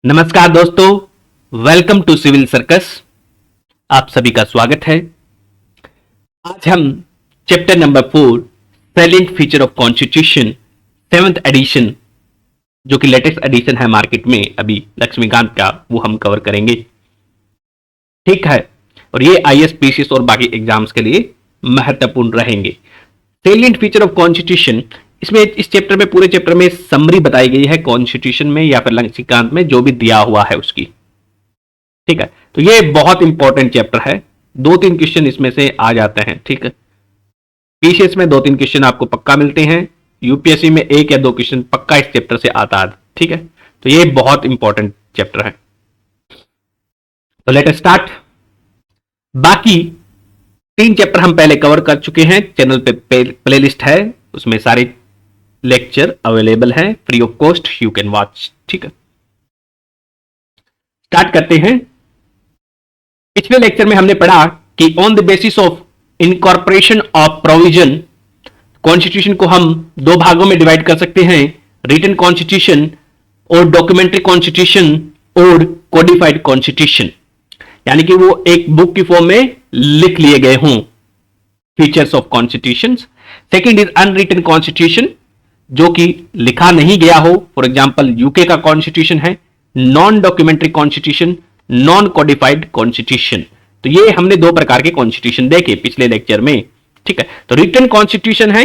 नमस्कार दोस्तों, welcome to civil circus. आप सभी का स्वागत है। आज हम chapter number 4 salient feature of constitution 7th edition, जो कि लेटेस्ट एडिशन है मार्केट में अभी लक्ष्मीकांत का, वो हम कवर करेंगे। ठीक है, और ये आईएएस, पीसीएस और बाकी एग्जाम्स के लिए महत्वपूर्ण रहेंगे। सैलिएंट फीचर ऑफ कॉन्स्टिट्यूशन, इसमें इस चैप्टर में, पूरे चैप्टर में समरी बताई गई है कॉन्स्टिट्यूशन में या फिर लक्ष्मीकांत में जो भी दिया हुआ है उसकी। ठीक है, तो ये बहुत इंपॉर्टेंट चैप्टर है। 2-3 क्वेश्चन इसमें से आ जाते हैं। ठीक है, पीसीएस में 2-3 क्वेश्चन आपको पक्का मिलते हैं, यूपीएससी में 1 या 2 क्वेश्चन पक्का इस चैप्टर से आता है। ठीक है, तो ये बहुत इंपॉर्टेंट चैप्टर है। तो लेट अस स्टार्ट। बाकी 3 चैप्टर हम पहले कवर कर चुके हैं, चैनल पे प्लेलिस्ट है, उसमें सारे लेक्चर अवेलेबल हैं free of cost, you can watch. ठीक है, स्टार्ट करते हैं। पिछले लेक्चर में हमने पढ़ा कि on the basis of incorporation of provision, constitution को हम 2 भागों में डिवाइड कर सकते हैं, रिटन कॉन्स्टिट्यूशन और डॉक्यूमेंट्री कॉन्स्टिट्यूशन और कोडिफाइड कॉन्स्टिट्यूशन, यानी कि वो एक बुक की फॉर्म में लिख लिए गए हों features of constitution. Second is unwritten constitution, जो कि लिखा नहीं गया हो, फॉर एग्जाम्पल यूके का कॉन्स्टिट्यूशन है। Non documentary constitution, non codified constitution. तो ये हमने 2 प्रकार के कॉन्स्टिट्यूशन देखे पिछले लेक्चर में। ठीक है, तो रिटन कॉन्स्टिट्यूशन है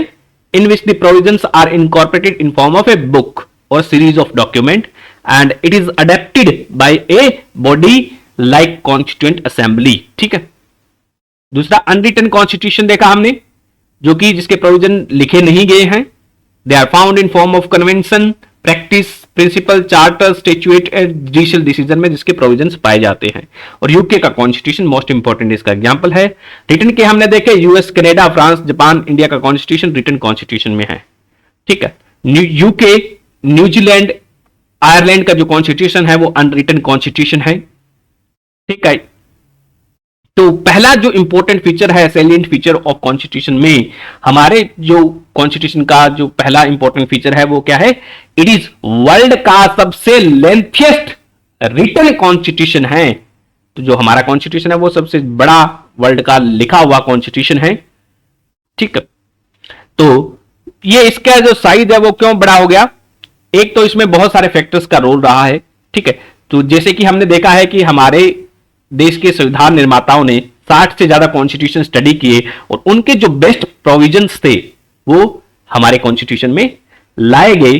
in which the provisions are incorporated in form of a book और series of document and it is adopted by a body like constituent assembly. ठीक है, दूसरा अनरिटन कॉन्स्टिट्यूशन देखा हमने, जो कि जिसके प्रोविजन लिखे नहीं गए हैं। They are found in form of convention, practice, principle, charter, statute and judicial decision में जिसके प्रोविजंस पाए जाते हैं। और यूके का कॉन्स्टिट्यूशन मोस्ट इंपॉर्टेंट इसका एग्जांपल है। रिटन के हमने देखे US, Canada, France, Japan, India का कॉन्स्टिट्यूशन रिटन कॉन्स्टिट्यूशन में है। ठीक है, यूके, न्यूजीलैंड, आयरलैंड का जो कॉन्स्टिट्यूशन है वो अनरिटन कॉन्स्टिट्यूशन है। ठीक है, तो पहला जो इंपॉर्टेंट फीचर है सैलिएंट फीचर ऑफ कॉन्स्टिट्यूशन में, हमारे जो कॉन्स्टिट्यूशन का जो पहला इंपॉर्टेंट फीचर है वो क्या है? इट इज वर्ल्ड का सबसे लेंथीएस्ट रिटन कॉन्स्टिट्यूशन है। तो जो हमारा कॉन्स्टिट्यूशन है वो सबसे बड़ा वर्ल्ड का लिखा हुआ कॉन्स्टिट्यूशन है। ठीक है, तो ये इसका जो साइज है वो क्यों बड़ा हो गया? एक तो इसमें बहुत सारे फैक्टर्स का रोल रहा है। ठीक है, तो जैसे कि हमने देखा है कि हमारे देश के संविधान निर्माताओं ने 60 से ज्यादा कॉन्स्टिट्यूशन स्टडी किए और उनके जो बेस्ट प्रोविजंस थे वो हमारे कॉन्स्टिट्यूशन में लाए गए।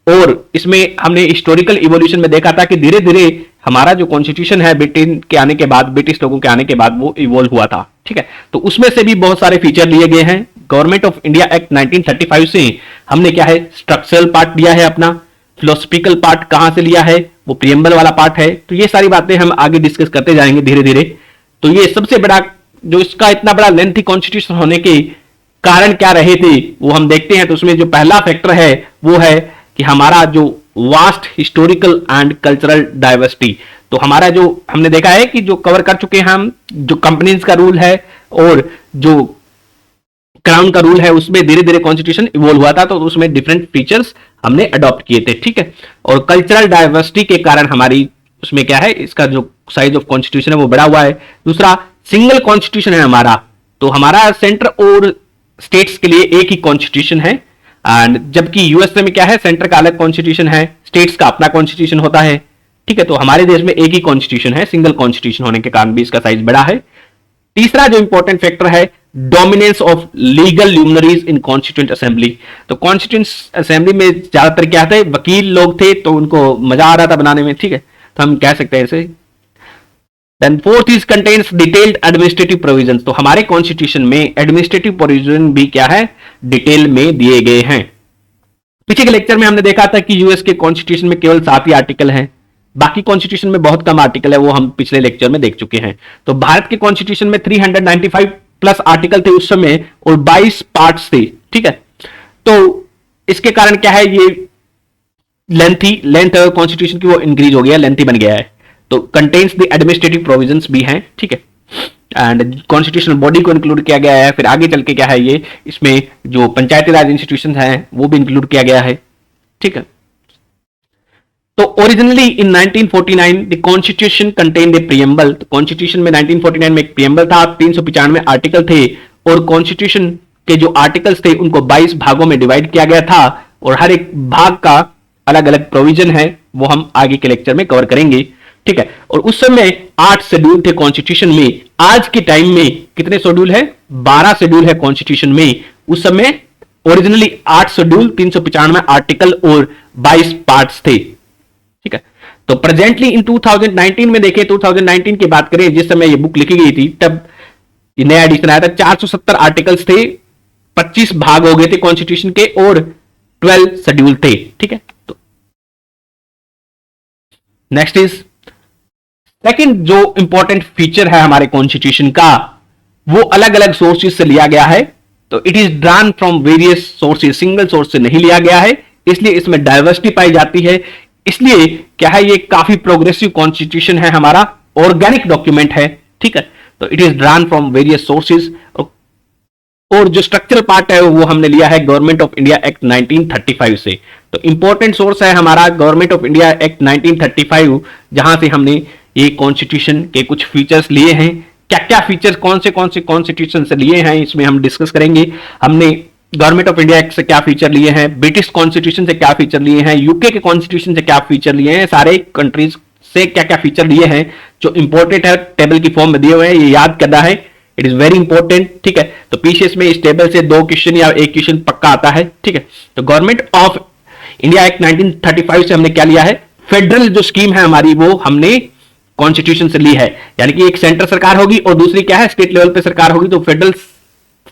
और इसमें हमने हिस्टोरिकल इवोल्यूशन में देखा था कि धीरे धीरे हमारा जो कॉन्स्टिट्यूशन है ब्रिटेन के आने के बाद, ब्रिटिश लोगों के आने के बाद वो इवोल्व हुआ था। ठीक है, तो उसमें से भी बहुत सारे फीचर लिए गए हैं। गवर्नमेंट ऑफ इंडिया एक्ट 1935 से हमने क्या है, स्ट्रक्चरल पार्ट लिया है अपना, फिलोसफिकल पार्ट कहां से लिया है, वो प्रियम्बल वाला पार्ट है। तो ये सारी बातें हम आगे डिस्कस करते जाएंगे धीरे धीरे। तो ये सबसे बड़ा, जो इसका इतना बड़ा लेंथी कॉन्स्टिट्यूशन होने के कारण क्या रहे थे वो हम देखते हैं। तो उसमें जो पहला फैक्टर है वो है कि हमारा जो vast historical and cultural diversity. तो हमारा जो हमने देखा है कि जो कवर कर चुके हैं हम, जो कंपनीज का रूल है और जो क्राउन का रूल है, उसमें धीरे धीरे कॉन्स्टिट्यूशन इवॉल्व हुआ था, तो उसमें डिफरेंट फीचर्स हमने अडॉप्ट किए थे। ठीक है, और कल्चरल डाइवर्सिटी के कारण हमारी उसमें क्या है, इसका जो साइज ऑफ कॉन्स्टिट्यूशन है वो बड़ा हुआ है। दूसरा, सिंगल कॉन्स्टिट्यूशन है हमारा, तो हमारा सेंटर और स्टेट्स के लिए एक ही कॉन्स्टिट्यूशन है। एंड जबकि यूएसए में क्या है, सेंटर का अलग कॉन्स्टिट्यूशन है, स्टेट्स का अपना कॉन्स्टिट्यूशन होता है। ठीक है, तो हमारे देश में एक ही कॉन्स्टिट्यूशन है, सिंगल कॉन्स्टिट्यूशन होने के कारण भी इसका साइज बड़ा है। तीसरा जो इंपॉर्टेंट फैक्टर है, dominance of legal luminaries in constituent assembly. तो कॉन्स्टिट्यूएंट असेंबली में ज्यादातर क्या थे, वकील लोग थे, तो उनको मजा आ रहा था बनाने में। ठीक है, तो हम कह सकते हैं इसे। Then fourth is contains detailed administrative provisions. तो हमारे कॉन्स्टिट्यूशन में एडमिनिस्ट्रेटिव प्रोविजन भी क्या है, डिटेल में दिए गए हैं। पीछे के लेक्चर में हमने देखा था कि यूएस के कॉन्स्टिट्यूशन में केवल 7 ही आर्टिकल हैं, बाकी कॉन्स्टिट्यूशन में बहुत कम आर्टिकल है, वो हम पिछले लेक्चर में देख चुके हैं। तो भारत के कॉन्स्टिट्यूशन में 395 प्लस आर्टिकल थे उस समय और 22 पार्ट्स थे। ठीक है, तो इसके कारण क्या है, ये लेंथ कॉन्स्टिट्यूशन की वो इंक्रीज हो गया, लेंथी बन गया है। तो कंटेन्स द एडमिनिस्ट्रेटिव प्रोविजंस भी हैं। ठीक है, एंड कॉन्स्टिट्यूशनल बॉडी को इंक्लूड किया गया है। फिर आगे चल के क्या है, ये इसमें जो पंचायती राज इंस्टीट्यूशन हैं वो भी इंक्लूड किया गया है। ठीक है, तो originally in 1949 the constitution contained A preamble, तो कॉन्स्टिट्यूशन में 1949 में एक प्रियम्बल था, 395 आर्टिकल थे और कॉन्स्टिट्यूशन के जो आर्टिकल्स थे उनको 22 भागों में डिवाइड किया गया था और हर एक भाग का अलग अलग प्रोविजन है, वो हम आगे के लेक्चर में कवर करेंगे, ठीक है। और उस समय 8 शेड्यूल थे कॉन्स्टिट्यूशन में। आज के टाइम में कितने शेड्यूल है? 12 शेड्यूल है कॉन्स्टिट्यूशन में। उस समय ओरिजिनली 8 शेड्यूल, 395 आर्टिकल और 22 पार्ट्स थे, ठीक है। तो प्रेजेंटली इन 2019 में देखें, 2019 की बात करें जिस समय ये बुक लिखी गई थी, तब ये नया एडिशन आया था, 470 आर्टिकल्स थे, 25 भाग हो गए थे कॉन्स्टिट्यूशन के और 12 शेड्यूल थे, ठीक है। तो नेक्स्ट इज सेकंड जो इंपॉर्टेंट फीचर है हमारे कॉन्स्टिट्यूशन का, वो अलग अलग सोर्सेज से लिया गया है। तो it is drawn from various sources, single source से नहीं लिया गया है, इसलिए इसमें डाइवर्सिटी पाई जाती है। इसलिए क्या है, ये काफी प्रोग्रेसिव कॉन्स्टिट्यूशन है, हमारा ऑर्गेनिक डॉक्यूमेंट है, ठीक है। तो it is drawn from various sources और जो स्ट्रक्चरल पार्ट है वो हमने लिया है गवर्नमेंट ऑफ इंडिया एक्ट 1935 से। तो इंपॉर्टेंट सोर्स है हमारा गवर्नमेंट ऑफ इंडिया एक्ट 1935, जहां से हमने ये कॉन्स्टिट्यूशन के कुछ फीचर्स लिए हैं। क्या क्या फीचर्स कौन से कॉन्स्टिट्यूशन से लिए हैं इसमें हम डिस्कस करेंगे। हमने गवर्नमेंट ऑफ इंडिया एक्ट से क्या फीचर लिए हैं, ब्रिटिश कॉन्स्टिट्यूशन से क्या फीचर लिए हैं, यूके के कॉन्स्टिट्यूशन से क्या फीचर लिए हैं, सारे कंट्रीज से क्या क्या फीचर लिए हैं जो इंपॉर्टेंट है, टेबल की फॉर्म में दिए हुए हैं, ये याद करना है, इट इज वेरी इंपॉर्टेंट, ठीक है। तो पीसीएस में इस टेबल से 2 क्वेश्चन या 1 क्वेश्चन पक्का आता है, ठीक है। तो गवर्नमेंट ऑफ इंडिया एक्ट 1935 से हमने क्या लिया है, फेडरल जो स्कीम है हमारी वो हमने कॉन्स्टिट्यूशन से ली है, यानी कि एक सेंटर सरकार होगी और दूसरी क्या है, स्टेट लेवल पे सरकार होगी। तो फेडरल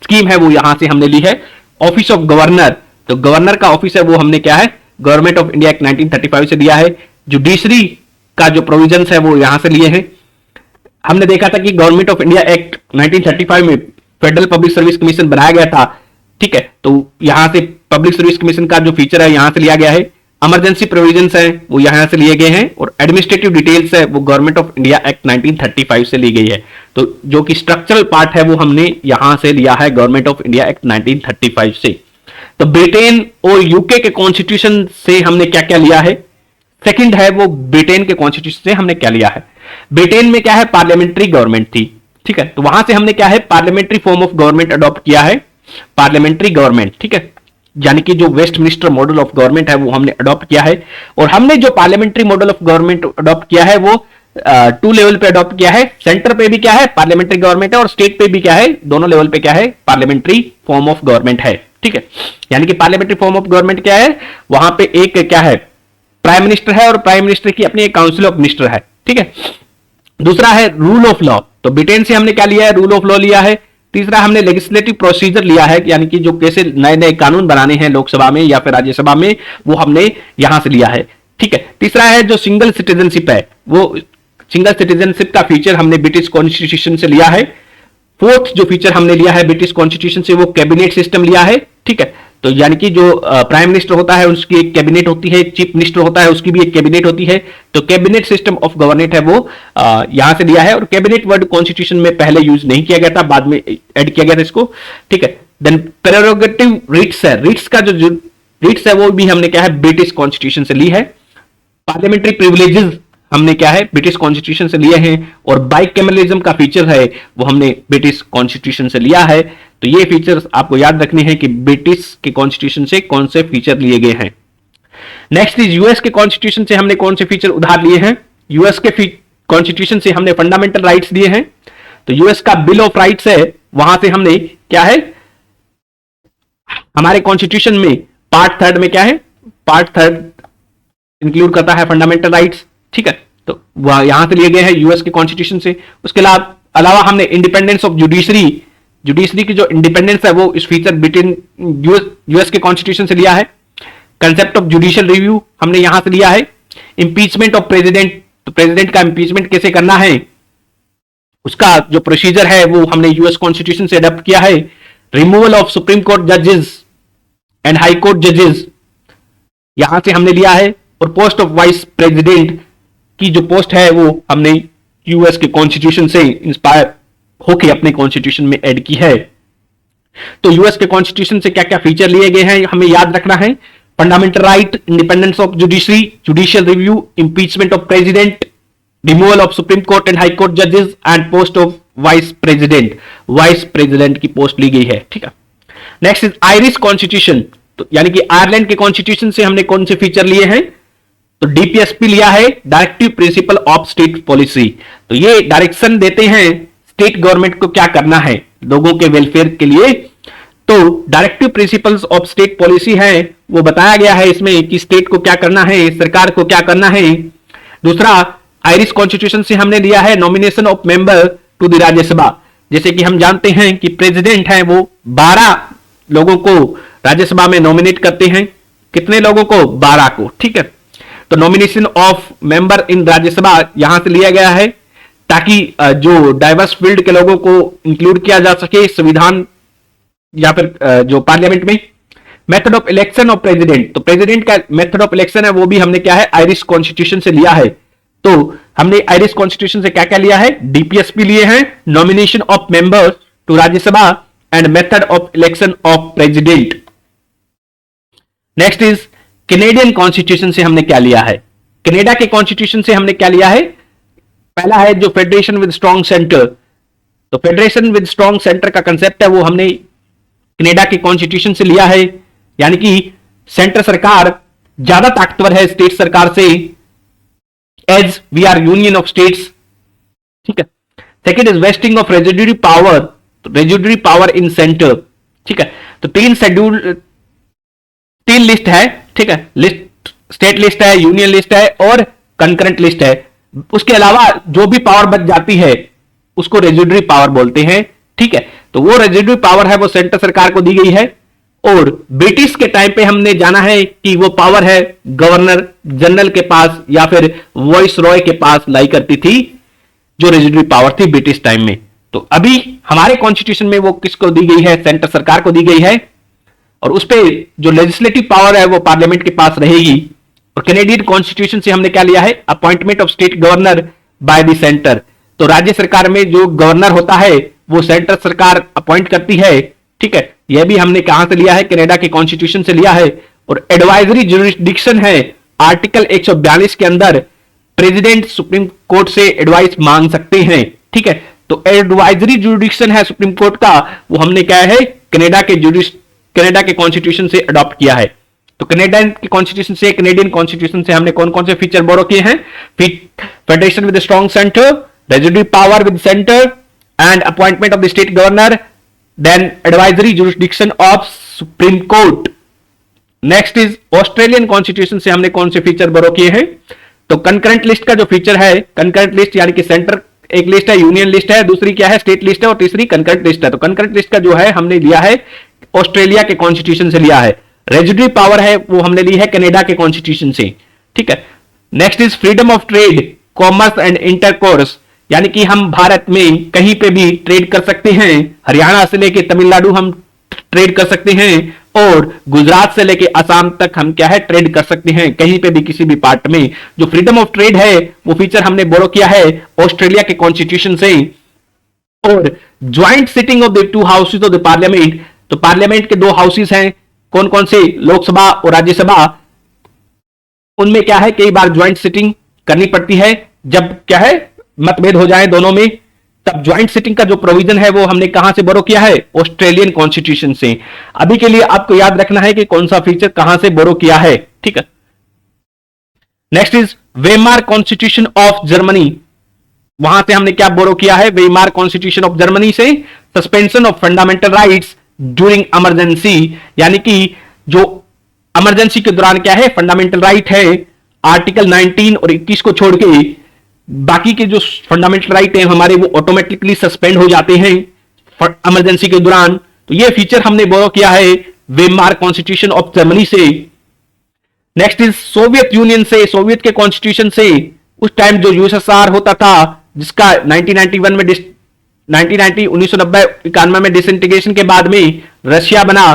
स्कीम है वो यहां से हमने ली है। ऑफिस ऑफ गवर्नर, तो गवर्नर का ऑफिस है वो हमने क्या है, गवर्नमेंट ऑफ इंडिया एक्ट 1935 से दिया है। जुडिशरी का जो प्रोविजंस है वो यहां से लिए हैं। हमने देखा था कि गवर्नमेंट ऑफ इंडिया एक्ट 1935 में फेडरल पब्लिक सर्विस कमीशन बनाया गया था, ठीक है। तो यहां से पब्लिक सर्विस कमीशन का जो फीचर है यहां से लिया गया है। इमरजेंसी प्रोविजंस है वो यहां से लिए गए हैं और एडमिनिस्ट्रेटिव डिटेल्स है वो गवर्नमेंट ऑफ इंडिया एक्ट 1935 से ली गई है। तो जो कि स्ट्रक्चरल पार्ट है वो हमने यहां से लिया है गवर्नमेंट ऑफ इंडिया एक्ट 1935 से। तो ब्रिटेन और यूके के कॉन्स्टिट्यूशन से हमने क्या क्या लिया है, सेकंड है वो ब्रिटेन के कॉन्स्टिट्यूशन से हमने क्या लिया है। ब्रिटेन में क्या है, पार्लियामेंट्री गवर्नमेंट थी, ठीक है। तो वहां से हमने क्या है, parliamentary form of government adopt किया है, पार्लियामेंट्री गवर्नमेंट, ठीक है। यानी कि जो वेस्टमिनिस्टर मॉडल ऑफ गवर्नमेंट है वो हमने अडॉप्ट किया है। और हमने जो parliamentary model of government adopt किया है वो 2 लेवल पे अडॉप्ट किया है। सेंटर पे भी क्या है, पार्लियामेंट्री गवर्नमेंट है और स्टेट पे भी क्या है, दोनों लेवल पे क्या है, पार्लियामेंट्री फॉर्म ऑफ गवर्नमेंट है, ठीक है। यानी कि पार्लियामेंट्री फॉर्म ऑफ गवर्नमेंट क्या है, वहां पे एक क्या है, प्राइम मिनिस्टर है और प्राइम मिनिस्टर की अपनी एक काउंसिल ऑफ मिनिस्टर है, ठीक है। दूसरा है रूल ऑफ लॉ, तो ब्रिटेन से हमने क्या लिया है, रूल ऑफ लॉ लिया है। तीसरा हमने लेजिस्लेटिव प्रोसीजर लिया है, यानी कि जो कैसे नए नए कानून बनाने हैं लोकसभा में या फिर राज्यसभा में, वो हमने यहां से लिया है, ठीक है। तीसरा है जो सिंगल सिटीजनशिप है, वो सिंगल सिटीजनशिप का फीचर हमने ब्रिटिश कॉन्स्टिट्यूशन से लिया है। फोर्थ जो फीचर हमने लिया है ब्रिटिश कॉन्स्टिट्यूशन से वो कैबिनेट सिस्टम लिया है, ठीक है। तो यानी कि जो प्राइम मिनिस्टर होता है उसकी एक कैबिनेट होती है, चीफ मिनिस्टर होता है उसकी भी एक कैबिनेट होती है। तो कैबिनेट सिस्टम ऑफ गवर्नेंस है वो यहां से लिया है। और कैबिनेट वर्ड कॉन्स्टिट्यूशन में पहले यूज नहीं किया गया था, बाद में ऐड किया गया था इसको, ठीक है। देन प्रेरोगेटिव रिट्स है, रिट्स का जो रिट्स है वो भी हमने क्या है, ब्रिटिश कॉन्स्टिट्यूशन से ली है। पार्लियामेंट्री प्रिविलेजेस हमने क्या है, ब्रिटिश कॉन्स्टिट्यूशन से लिए हैं। और बाइकैमरलिज्म का फीचर है वो हमने ब्रिटिश कॉन्स्टिट्यूशन से लिया है। तो ये फीचर्स आपको याद रखने हैं कि ब्रिटिश के कॉन्स्टिट्यूशन से कौन से फीचर लिए गए हैं। नेक्स्ट इज यूएस के कॉन्स्टिट्यूशन से हमने कौन से फीचर उधार लिए हैं। यूएस के कॉन्स्टिट्यूशन से हमने फंडामेंटल राइट्स लिए हैं। तो यूएस का बिल ऑफ राइट्स है, वहां से हमने क्या है, हमारे कॉन्स्टिट्यूशन में पार्ट 3 में क्या है, पार्ट 3 इंक्लूड करता है फंडामेंटल राइट्स, ठीक है। तो वह यहां से लिए गए हैं यूएस के कॉन्स्टिट्यूशन से। उसके अलावा हमने इंडिपेंडेंस ऑफ जुडिशरी, जुडिशरी की जो इंडिपेंडेंस है वो इस फीचर ब्रिटेन यूएस के कॉन्स्टिट्यूशन से लिया है। कंसेप्ट ऑफ जुडिशियल रिव्यू हमने यहां से लिया है। इंपीचमेंट ऑफ प्रेसिडेंट, तो प्रेसिडेंट का इंपीचमेंट कैसे करना है उसका जो प्रोसीजर है वो हमने यूएस कॉन्स्टिट्यूशन से अडॉप्ट किया है। रिमूवल ऑफ सुप्रीम कोर्ट जजेस एंड हाई कोर्ट जजेस यहां से हमने लिया है। और पोस्ट ऑफ वाइस प्रेसिडेंट की जो पोस्ट है वो हमने यूएस के कॉन्स्टिट्यूशन से इंस्पायर होके अपने कॉन्स्टिट्यूशन में ऐड की है। तो यूएस के कॉन्स्टिट्यूशन से क्या क्या फीचर लिए गए हैं हमें याद रखना है। Fundamental right, independence of judiciary, judicial review, impeachment of president, removal of supreme court and high court जजेस and post of vice president, vice president की पोस्ट ली गई है। ठीक है, नेक्स्ट इज आयरिश कॉन्स्टिट्यूशन, तो यानी कि आयरलैंड के कॉन्स्टिट्यूशन से हमने कौन से फीचर लिए हैं, तो डीपीएसपी लिया है, directive principle of state policy. तो ये डायरेक्शन देते हैं स्टेट गवर्नमेंट को क्या करना है लोगों के वेलफेयर के लिए। तो directive principles of state policy है, वो बताया गया है इसमें कि स्टेट को क्या करना है, सरकार को क्या करना है। दूसरा, आयरिश कॉन्स्टिट्यूशन से हमने लिया है nomination of member to the Rajya Sabha. जैसे कि हम जानते हैं कि प्रेसिडेंट है वो 12 लोगों को राज्यसभा में नॉमिनेट करते हैं। कितने लोगों को? 12 को। ठीक है, तो nomination of member in Rajya Sabha यहां से लिया गया है ताकि जो डाइवर्स फील्ड के लोगों को इंक्लूड किया जा सके संविधान या फिर जो पार्लियामेंट में। Method of election of president, तो प्रेसिडेंट का मेथड ऑफ इलेक्शन है वो भी हमने क्या है, आयरिश कॉन्स्टिट्यूशन से लिया है। तो हमने आयरिश कॉन्स्टिट्यूशन से क्या क्या लिया है, डीपीएसपी लिए हैं, nomination of members to Rajya Sabha and method of election of president. Next is Canadian constitution से हमने क्या लिया है, कनाडा के कॉन्स्टिट्यूशन से हमने क्या लिया है, पहला है जो फेडरेशन विद स्ट्रॉन्ग सेंटर। तो फेडरेशन विद स्ट्रॉन्ग सेंटर का कंसेप्ट है वो हमने कनाडा के कॉन्स्टिट्यूशन से लिया है, यानी कि सेंटर सरकार ज्यादा ताकतवर है स्टेट सरकार से, as we are union of states. ठीक है, second is vesting of residuary power, तो रेजिड्यूरी पावर इन सेंटर। ठीक है, तो तीन लिस्ट है। ठीक है, लिस्ट स्टेट लिस्ट है, यूनियन लिस्ट है और कंकरेंट लिस्ट है। उसके अलावा जो भी पावर बच जाती है उसको रेजिड्यूरी पावर बोलते हैं। ठीक है, तो वो रेजिड्यूरी पावर है वो सेंटर सरकार को दी गई है। और ब्रिटिश के टाइम पे हमने जाना है कि वो पावर है गवर्नर जनरल के पास या फिर वॉइस रॉय के पास लाई करती थी, जो रेजिड्यूरी पावर थी ब्रिटिश टाइम में। तो अभी हमारे कॉन्स्टिट्यूशन में वो किसको दी गई है, सेंटर सरकार को दी गई है। और उस पर जो लेजिस्लेटिव पावर है वो पार्लियामेंट के पास रहेगी। और कैनेडियन कॉन्स्टिट्यूशन से हमने क्या लिया है, appointment of state governor by the centre. तो राज्य सरकार में जो गवर्नर होता है वो सेंटर सरकार अपॉइंट करती है। ठीक है, यह भी हमने कहां से लिया है, कनाडा के कॉन्स्टिट्यूशन से लिया है। और एडवाइजरी जुरिस्डिक्शन है, आर्टिकल 142 के अंदर प्रेसिडेंट सुप्रीम कोर्ट से एडवाइस मांग सकते हैं। ठीक है, तो एडवाइजरी जुरिस्डिक्शन है सुप्रीम कोर्ट का, वो हमने क्या है कनाडा के कॉन्स्टिट्यूशन से अडॉप्ट किया है। तो कैनेडियन कॉन्स्टिट्यूशन से, कैनेडियन कॉन्स्टिट्यूशन से हमने कौन कौन से फीचर बोरो किए हैं, federation with strong centre, residuary power with centre and appointment of the state governor, then advisory jurisdiction of supreme court. Next is Australian constitution से हमने कौन से फीचर बोरो किए हैं, तो कंकरेंट लिस्ट का जो फीचर है, कंकरेंट लिस्ट यानी कि सेंटर एक लिस्ट है, यूनियन लिस्ट है, दूसरी क्या है, स्टेट लिस्ट है और तीसरी कंकरेंट लिस्ट है। तो कंकरेंट लिस्ट का जो है हमने लिया है ऑस्ट्रेलिया के कॉन्स्टिट्यूशन से लिया है। रेजिड्यूरी पावर है वो हमने ली है कनाडा के कॉन्स्टिट्यूशन से। ठीक है, next is freedom of trade, commerce and intercourse, यानी कि हम भारत में कहीं पे भी ट्रेड कर सकते हैं। हरियाणा से लेके तमिलनाडु हम ट्रेड कर सकते हैं और गुजरात से लेके असम तक हम क्या है, ट्रेड कर सकते हैं कहीं पे भी किसी भी पार्ट में। जो फ्रीडम ऑफ ट्रेड है वो फीचर हमने बोरो किया है ऑस्ट्रेलिया के कॉन्स्टिट्यूशन से। और joint sitting of the two houses of the parliament, तो पार्लियामेंट के 2 हाउसेज हैं, कौन कौन से, लोकसभा और राज्यसभा। उनमें क्या है, कई बार ज्वाइंट सिटिंग करनी पड़ती है, जब क्या है मतभेद हो जाए दोनों में, तब ज्वाइंट सिटिंग का जो प्रोविजन है वो हमने कहां से बोरो किया है, ऑस्ट्रेलियन कॉन्स्टिट्यूशन से। अभी के लिए आपको याद रखना है कि कौन सा फीचर कहां से बोरो किया है। ठीक है, next is Weimar constitution of Germany, वहां से हमने क्या बोरो किया है, वेमार कॉन्स्टिट्यूशन ऑफ जर्मनी से। Suspension of fundamental rights during emergency, यानी कि जो इमरजेंसी के दौरान क्या है, फंडामेंटल राइट है, आर्टिकल 19 और 21 को छोड़ के बाकी के जो फंडामेंटल राइट है हमारे वो ऑटोमेटिकली सस्पेंड हो जाते हैं इमरजेंसी के दौरान। तो ये फीचर हमने बोरो किया है वेमार कॉन्स्टिट्यूशन ऑफ जर्मनी से। नेक्स्ट इज सोवियत यूनियन से, सोवियत के कॉन्स्टिट्यूशन से। उस टाइम जो यूएसएसआर होता था जिसका 1991 में 1991 में डिसइंटीग्रेशन के बाद में रशिया बना,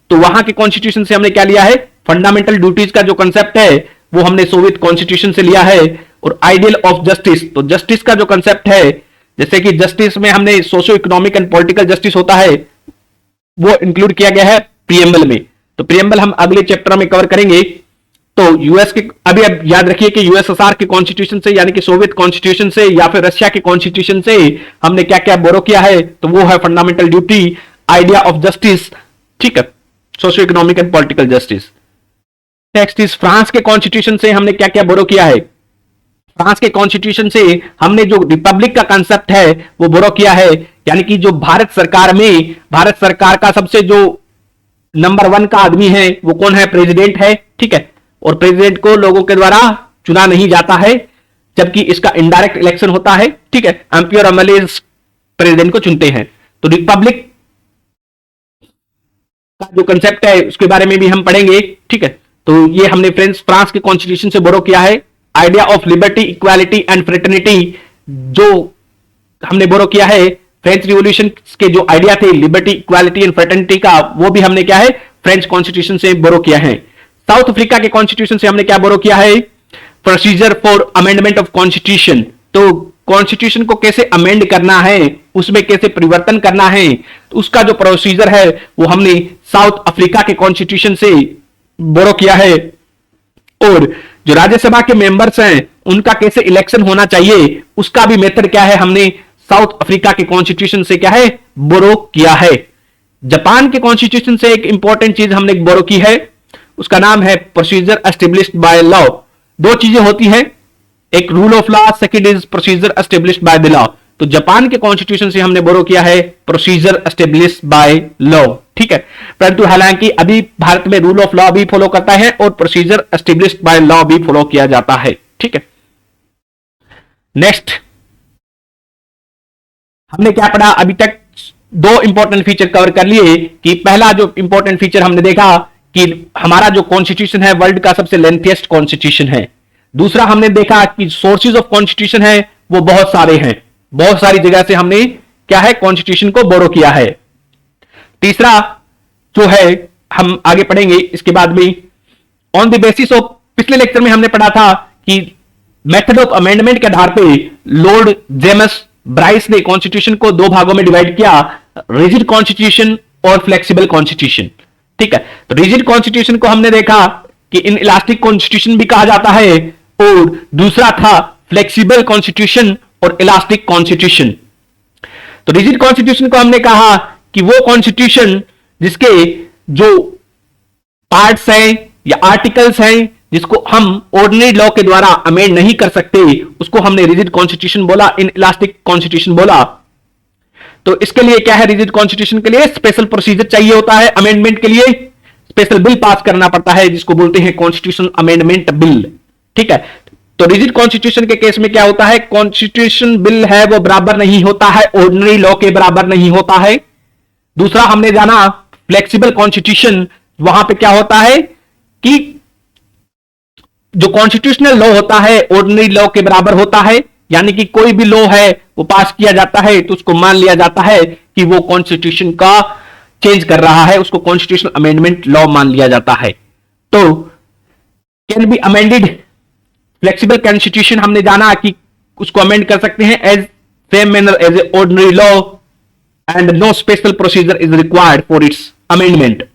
तो वहां के कॉन्स्टिट्यूशन से हमने क्या लिया है, फंडामेंटल ड्यूटीज का जो कंसेप्ट है वो हमने सोवियत कॉन्स्टिट्यूशन से लिया है। और आइडियल ऑफ जस्टिस, तो जस्टिस का जो कंसेप्ट है, जैसे कि जस्टिस में हमने socio economic and political justice होता है वो इंक्लूड किया गया है प्रीएम्बल में। तो प्रियम्बल हम अगले चैप्टर में कवर करेंगे। तो यूएस के अभी अब याद रखिए कि यूएसएसआर के कॉन्स्टिट्यूशन से यानी कि सोवियत कॉन्स्टिट्यूशन से या फिर रशिया के कॉन्स्टिट्यूशन से हमने क्या क्या बोरो किया है, तो वो है fundamental duty, idea of justice, ठीक है, socio economic and political justice. Next is France के कॉन्स्टिट्यूशन से हमने क्या क्या बोरो किया है। फ्रांस के कॉन्स्टिट्यूशन से हमने जो रिपब्लिक का कंसेप्ट है वो बोरो किया है, यानी कि जो भारत सरकार में भारत सरकार का सबसे जो नंबर 1 का आदमी है वो कौन है, प्रेसिडेंट है, ठीक है, और प्रेसिडेंट को लोगों के द्वारा चुना नहीं जाता है, जबकि इसका इनडायरेक्ट इलेक्शन होता है, ठीक है, एमपी और एमएलए प्रेसिडेंट को चुनते हैं। तो रिपब्लिक का जो कंसेप्ट है उसके बारे में भी हम पढ़ेंगे, ठीक है। तो ये हमने फ्रेंड्स फ्रांस के कॉन्स्टिट्यूशन से बोरो किया है। Idea of liberty, equality and fraternity जो हमने बोरो किया है फ्रेंच रिवॉल्यूशन के जो आइडिया थे लिबर्टी, इक्वालिटी एंड फ्रेटर्निटी का, वो भी हमने क्या है फ्रेंच कॉन्स्टिट्यूशन से बोरो किया है। साउथ अफ्रीका के कॉन्स्टिट्यूशन से हमने क्या बोरो किया है, procedure for amendment of constitution. तो कॉन्स्टिट्यूशन को कैसे अमेंड करना है, उसमें कैसे परिवर्तन करना है, तो उसका जो प्रोसीजर है वो हमने साउथ अफ्रीका के कॉन्स्टिट्यूशन से बोरो किया है। और जो राज्यसभा के मेंबर्स हैं उनका कैसे इलेक्शन होना चाहिए, उसका भी मेथड क्या है, हमने साउथ अफ्रीका के कॉन्स्टिट्यूशन से क्या है बोरो किया है। जापान के कॉन्स्टिट्यूशन से एक इंपॉर्टेंट चीज हमने बोरो की है, उसका नाम है प्रोसीजर एस्टेब्लिश्ड बाय लॉ। दो चीजें होती हैं, एक rule of law, second is procedure established by the law. तो जापान के कॉन्स्टिट्यूशन से हमने बोरो किया है प्रोसीजर एस्टेब्लिश्ड बाय लॉ, ठीक है। परंतु हालांकि अभी भारत में रूल ऑफ लॉ भी फॉलो करता है और प्रोसीजर एस्टेब्लिश्ड बाय लॉ भी फॉलो किया जाता है, ठीक है। नेक्स्ट हमने क्या पढ़ा अभी तक, दो इंपॉर्टेंट फीचर कवर कर लिए। कि पहला जो इंपॉर्टेंट फीचर हमने देखा कि हमारा जो कॉन्स्टिट्यूशन है वर्ल्ड का सबसे लेंथीएस्ट कॉन्स्टिट्यूशन है। दूसरा हमने देखा कि सोर्सेज ऑफ कॉन्स्टिट्यूशन है वो बहुत सारे हैं, बहुत सारी जगह से हमने क्या है कॉन्स्टिट्यूशन को बोरो किया है। तीसरा जो है हम आगे पढ़ेंगे इसके बाद में, ऑन द बेसिस ऑफ, पिछले लेक्चर में हमने पढ़ा था कि मेथड ऑफ अमेंडमेंट के आधार पे लॉर्ड जेम्स ब्राइस ने कॉन्स्टिट्यूशन को दो भागों में डिवाइड किया, रिजिड कॉन्स्टिट्यूशन और फ्लेक्सिबल कॉन्स्टिट्यूशन, ठीक है। तो रिजिड कॉन्स्टिट्यूशन को हमने देखा कि इन इलास्टिक कॉन्स्टिट्यूशन भी कहा जाता है, और दूसरा था फ्लेक्सिबल कॉन्स्टिट्यूशन और इलास्टिक कॉन्स्टिट्यूशन। तो रिजिड कॉन्स्टिट्यूशन को हमने कहा कि वो कॉन्स्टिट्यूशन जिसके जो पार्ट्स हैं या आर्टिकल्स हैं जिसको हम ऑर्डिनरी लॉ के द्वारा अमेंड नहीं कर सकते, उसको हमने रिजिड कॉन्स्टिट्यूशन बोला, इन इलास्टिक कॉन्स्टिट्यूशन बोला। तो इसके लिए क्या है, रिजिड कॉन्स्टिट्यूशन के लिए स्पेशल प्रोसीजर चाहिए होता है, अमेंडमेंट के लिए स्पेशल बिल पास करना पड़ता है जिसको बोलते हैं कॉन्स्टिट्यूशन अमेंडमेंट बिल, ठीक है। तो रिजिड कॉन्स्टिट्यूशन के केस में क्या होता है, कॉन्स्टिट्यूशन बिल है वो बराबर नहीं होता है, ऑर्डिनरी लॉ के बराबर नहीं होता है। दूसरा हमने जाना फ्लेक्सिबल कॉन्स्टिट्यूशन, वहां पे क्या होता है कि जो कॉन्स्टिट्यूशनल लॉ होता है ऑर्डिनरी लॉ के बराबर होता है, यानी कि कोई भी लॉ है वो पास किया जाता है तो उसको मान लिया जाता है कि वो कॉन्स्टिट्यूशन का चेंज कर रहा है, उसको कॉन्स्टिट्यूशनल अमेंडमेंट लॉ मान लिया जाता है। तो can be amended, flexible constitution हमने जाना कि उसको अमेंड कर सकते हैं as same manner as a ordinary law and no special procedure is required for its amendment.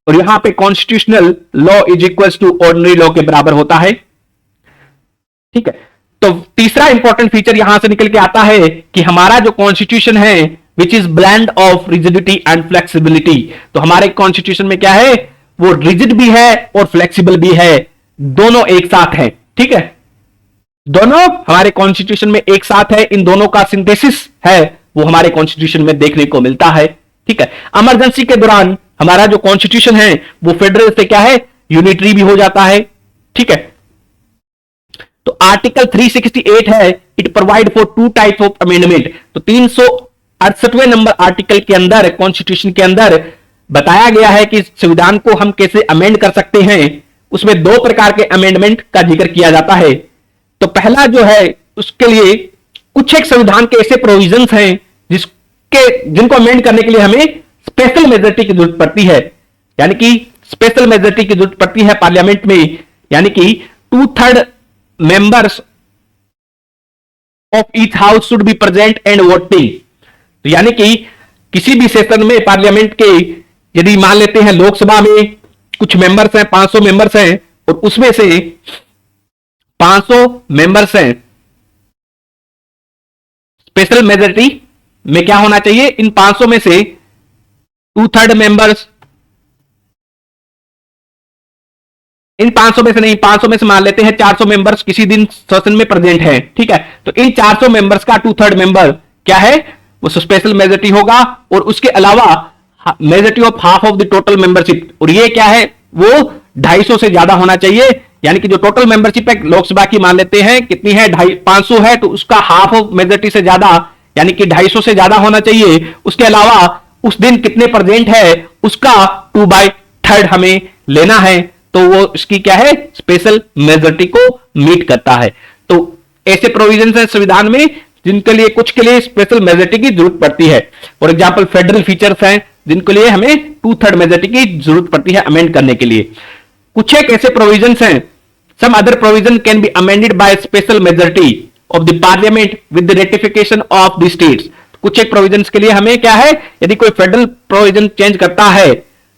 और यहां पे constitutional law is equal to ordinary law के बराबर होता है, ठीक है। तो तीसरा इंपॉर्टेंट फीचर यहां से निकल के आता है कि हमारा जो कॉन्स्टिट्यूशन है which is blend of rigidity and flexibility. तो हमारे कॉन्स्टिट्यूशन में क्या है, वो रिजिड भी है और फ्लेक्सिबल भी है, दोनों एक साथ है, ठीक है। दोनों हमारे कॉन्स्टिट्यूशन में एक साथ है, इन दोनों का सिंथेसिस है वो हमारे कॉन्स्टिट्यूशन में देखने को मिलता है, ठीक है। इमरजेंसी के दौरान हमारा जो कॉन्स्टिट्यूशन है वो फेडरल से क्या है यूनिटरी भी हो जाता है, ठीक है। तो आर्टिकल 368 है, it provide for two type of amendment. तो 368वें नंबर आर्टिकल के अंदर कॉन्स्टिट्यूशन के अंदर बताया गया है कि संविधान को हम कैसे अमेंड कर सकते हैं। उसमें दो प्रकार के अमेंडमेंट का जिक्र किया जाता है। तो पहला जो है उसके लिए कुछ एक संविधान के ऐसे प्रोविजंस हैं जिनको अमेंड करने के लिए हमें स्पेशल मेजोरिटी की जरूरत पड़ती है, यानी कि स्पेशल मेजोरिटी की जरूरत पड़ती है पार्लियामेंट में, यानी कि 2/3 members of each house should be present and voting. तो यानी कि किसी भी सेशन में पार्लियामेंट के यदि मान लेते हैं लोकसभा में कुछ मेंबर्स हैं, 500 मेंबर्स हैं, और उसमें से 500 मेंबर्स हैं, स्पेशल मेजोरिटी में क्या होना चाहिए, इन 500 में से 2/3 मेंबर्स, इन 500 में से नहीं, 500 में से मान लेते हैं 400 मेंबर्स किसी दिन सेशन में प्रेजेंट है, ठीक है। तो इन 400 मेंबर्स का 2/3 मेंबर क्या है, वो स्पेशल मेजोरिटी होगा, और उसके अलावा majority of half of the total membership, और ये क्या है, वो 250 से ज्यादा होना चाहिए। यानी कि जो टोटल मेंबरशिप है लोकसभा की मान लेते हैं कितनी है, 500 है, तो उसका हाफ ऑफ मेजोरिटी से ज्यादा यानी कि 250 से ज्यादा होना चाहिए। उसके अलावा उस दिन कितने प्रेजेंट है उसका 2/3 हमें लेना है, तो वो इसकी क्या है, स्पेशल मेजोरिटी को मीट करता है। तो ऐसे प्रोविजन है संविधान में जिनके लिए, कुछ के लिए स्पेशल मेजोरिटी की जरूरत पड़ती है। फॉर एग्जांपल फेडरल फीचर्स हैं जिनके लिए हमें 2/3 मेजोरिटी की जरूरत पड़ती है अमेंड करने के लिए। कुछ एक ऐसे प्रोविजंस हैं, some other provision can be amended by special majority of the parliament with the ratification of the states. कुछ एक प्रोविजंस के लिए हमें क्या है, यदि कोई फेडरल प्रोविजन चेंज करता है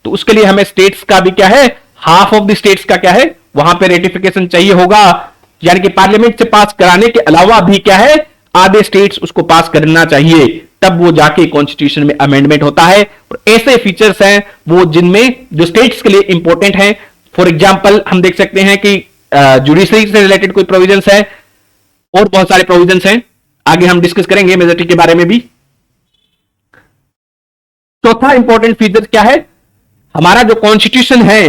तो उसके लिए हमें स्टेट्स का भी क्या है, हाफ ऑफ द स्टेट्स का क्या है, वहां पे रेटिफिकेशन चाहिए होगा। यानी कि पार्लियामेंट से पास कराने के अलावा भी क्या है, आधे स्टेट्स उसको पास करना चाहिए, तब वो जाके कॉन्स्टिट्यूशन में अमेंडमेंट होता है। और ऐसे फीचर्स हैं वो जिनमें जो स्टेट्स के लिए इंपॉर्टेंट है। फॉर एग्जांपल हम देख सकते हैं कि जुडिशरी से रिलेटेड कोई प्रोविजंस है, और बहुत सारे प्रोविजंस हैं, आगे हम डिस्कस करेंगे मेजोरिटी के बारे में भी। चौथा इंपॉर्टेंट फीचर क्या है, हमारा जो कॉन्स्टिट्यूशन है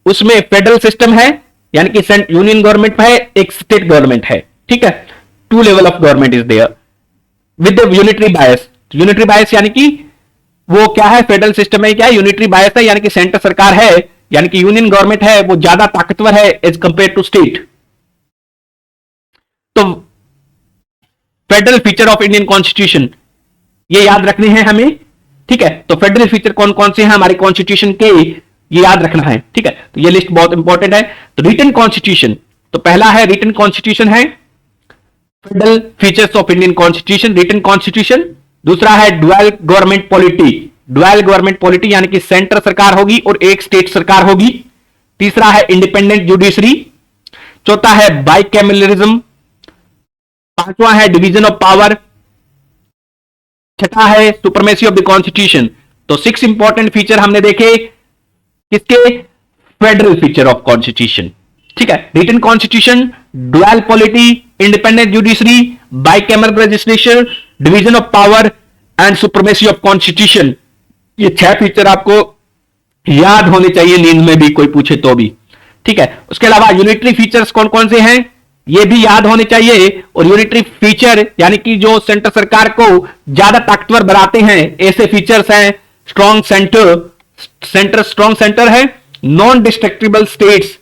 उसमें फेडरल सिस्टम है, यानी कि यूनियन गवर्नमेंट है, एक स्टेट गवर्नमेंट है, ठीक है। 2 level of government is there with unitary bias. Unitary bias यानी कि वो क्या है, फेडरल सिस्टम में क्या है, यूनिटरी बायस है, यानी कि सेंटर सरकार है, यानी कि यूनियन गवर्नमेंट है वो ज्यादा ताकतवर है एज कंपेयर टू स्टेट। तो federal feature of Indian constitution ये याद रखने हैं हमें, ठीक है। तो फेडरल फीचर कौन कौन से हैं हमारे कॉन्स्टिट्यूशन के, ये याद रखना है, ठीक है। तो ये लिस्ट बहुत इंपॉर्टेंट है। तो रिटन कॉन्स्टिट्यूशन, तो पहला है रिटन कॉन्स्टिट्यूशन है, federal features of Indian constitution, written constitution. दूसरा है dual government polity, dual government polity यानी कि सेंटर सरकार होगी और एक स्टेट सरकार होगी। तीसरा है इंडिपेंडेंट जुडिशरी। चौथा है बाइकैमरलिज्म। पांचवा है डिवीजन ऑफ पावर। छठा है सुपरमेसी ऑफ द कॉन्स्टिट्यूशन। तो 6 इंपॉर्टेंट फीचर हमने देखे किसके, फेडरल फीचर ऑफ कॉन्स्टिट्यूशन, ठीक है। Written constitution, dual polity, independent judiciary, bicameral legislation, division of power and supremacy of constitution. ये 6 फीचर आपको याद होने चाहिए नींद में भी कोई पूछे तो भी, ठीक है। उसके अलावा यूनिटरी फीचर्स कौन कौन से हैं ये भी याद होने चाहिए। और यूनिटरी फीचर यानी कि जो सेंटर सरकार को ज्यादा ताकतवर बनाते हैं ऐसे फीचर्स हैं, स्ट्रॉन्ग सेंटर स्ट्रॉन्ग सेंटर है, नॉन डिस्ट्रक्टिबल स्टेट्स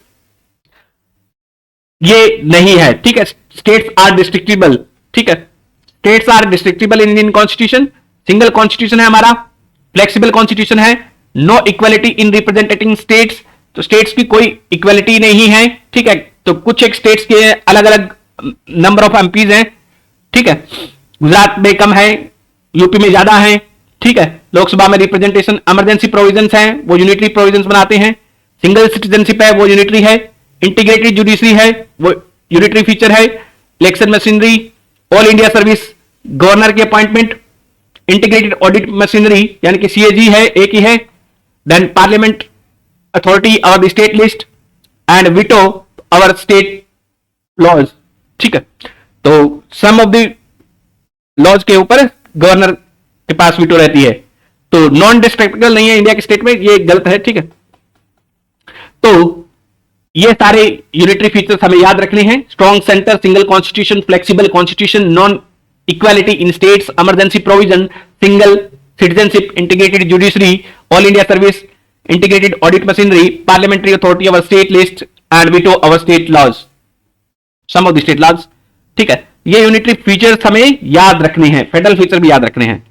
ये नहीं है, ठीक है। स्टेट्स आर डिस्ट्रक्टिबल, ठीक है, states are destructible in Indian constitution. Single constitution है हमारा, फ्लेक्सिबल कॉन्स्टिट्यूशन है, no equality in representing states, तो स्टेट्स की कोई इक्वालिटी नहीं है, ठीक है। तो कुछ एक स्टेट्स के अलग अलग नंबर ऑफ एमपीज हैं, ठीक है। गुजरात में कम है, यूपी में ज्यादा है, ठीक है। लोकसभा में रिप्रेजेंटेशन, इमरजेंसी प्रोविजंस हैं वो यूनिटरी प्रोविजंस बनाते हैं, सिंगल सिटीजनशिप है वो यूनिटरी है, इंटीग्रेटेड जुडिशरी है वो यूनिटरी फीचर है, election machinery, all India service, governor की अपॉइंटमेंट, इंटीग्रेटेड ऑडिट मशीनरी यानी कि सीएजी है, एक ही है, देन पार्लियामेंट अथॉरिटी और स्टेट लिस्ट एंड विटो और स्टेट लॉज, ठीक है। तो सम ऑफ द लॉज के ऊपर गवर्नर के पास विटो रहती है, तो नॉन डिस्ट्रक्टिबल नहीं है इंडिया के स्टेट में, ये गलत है, ठीक है। तो ये सारे यूनिटरी फीचर्स हमें याद रखने हैं, strong centre, single constitution, flexible constitution, non equality in states, emergency provision, single citizenship, integrated judiciary, all India service, integrated audit machinery, parliamentary authority over state list and veto over state laws, some of the state laws, ठीक है। ये unitary features हमें याद रखने हैं, federal feature भी याद रखने हैं।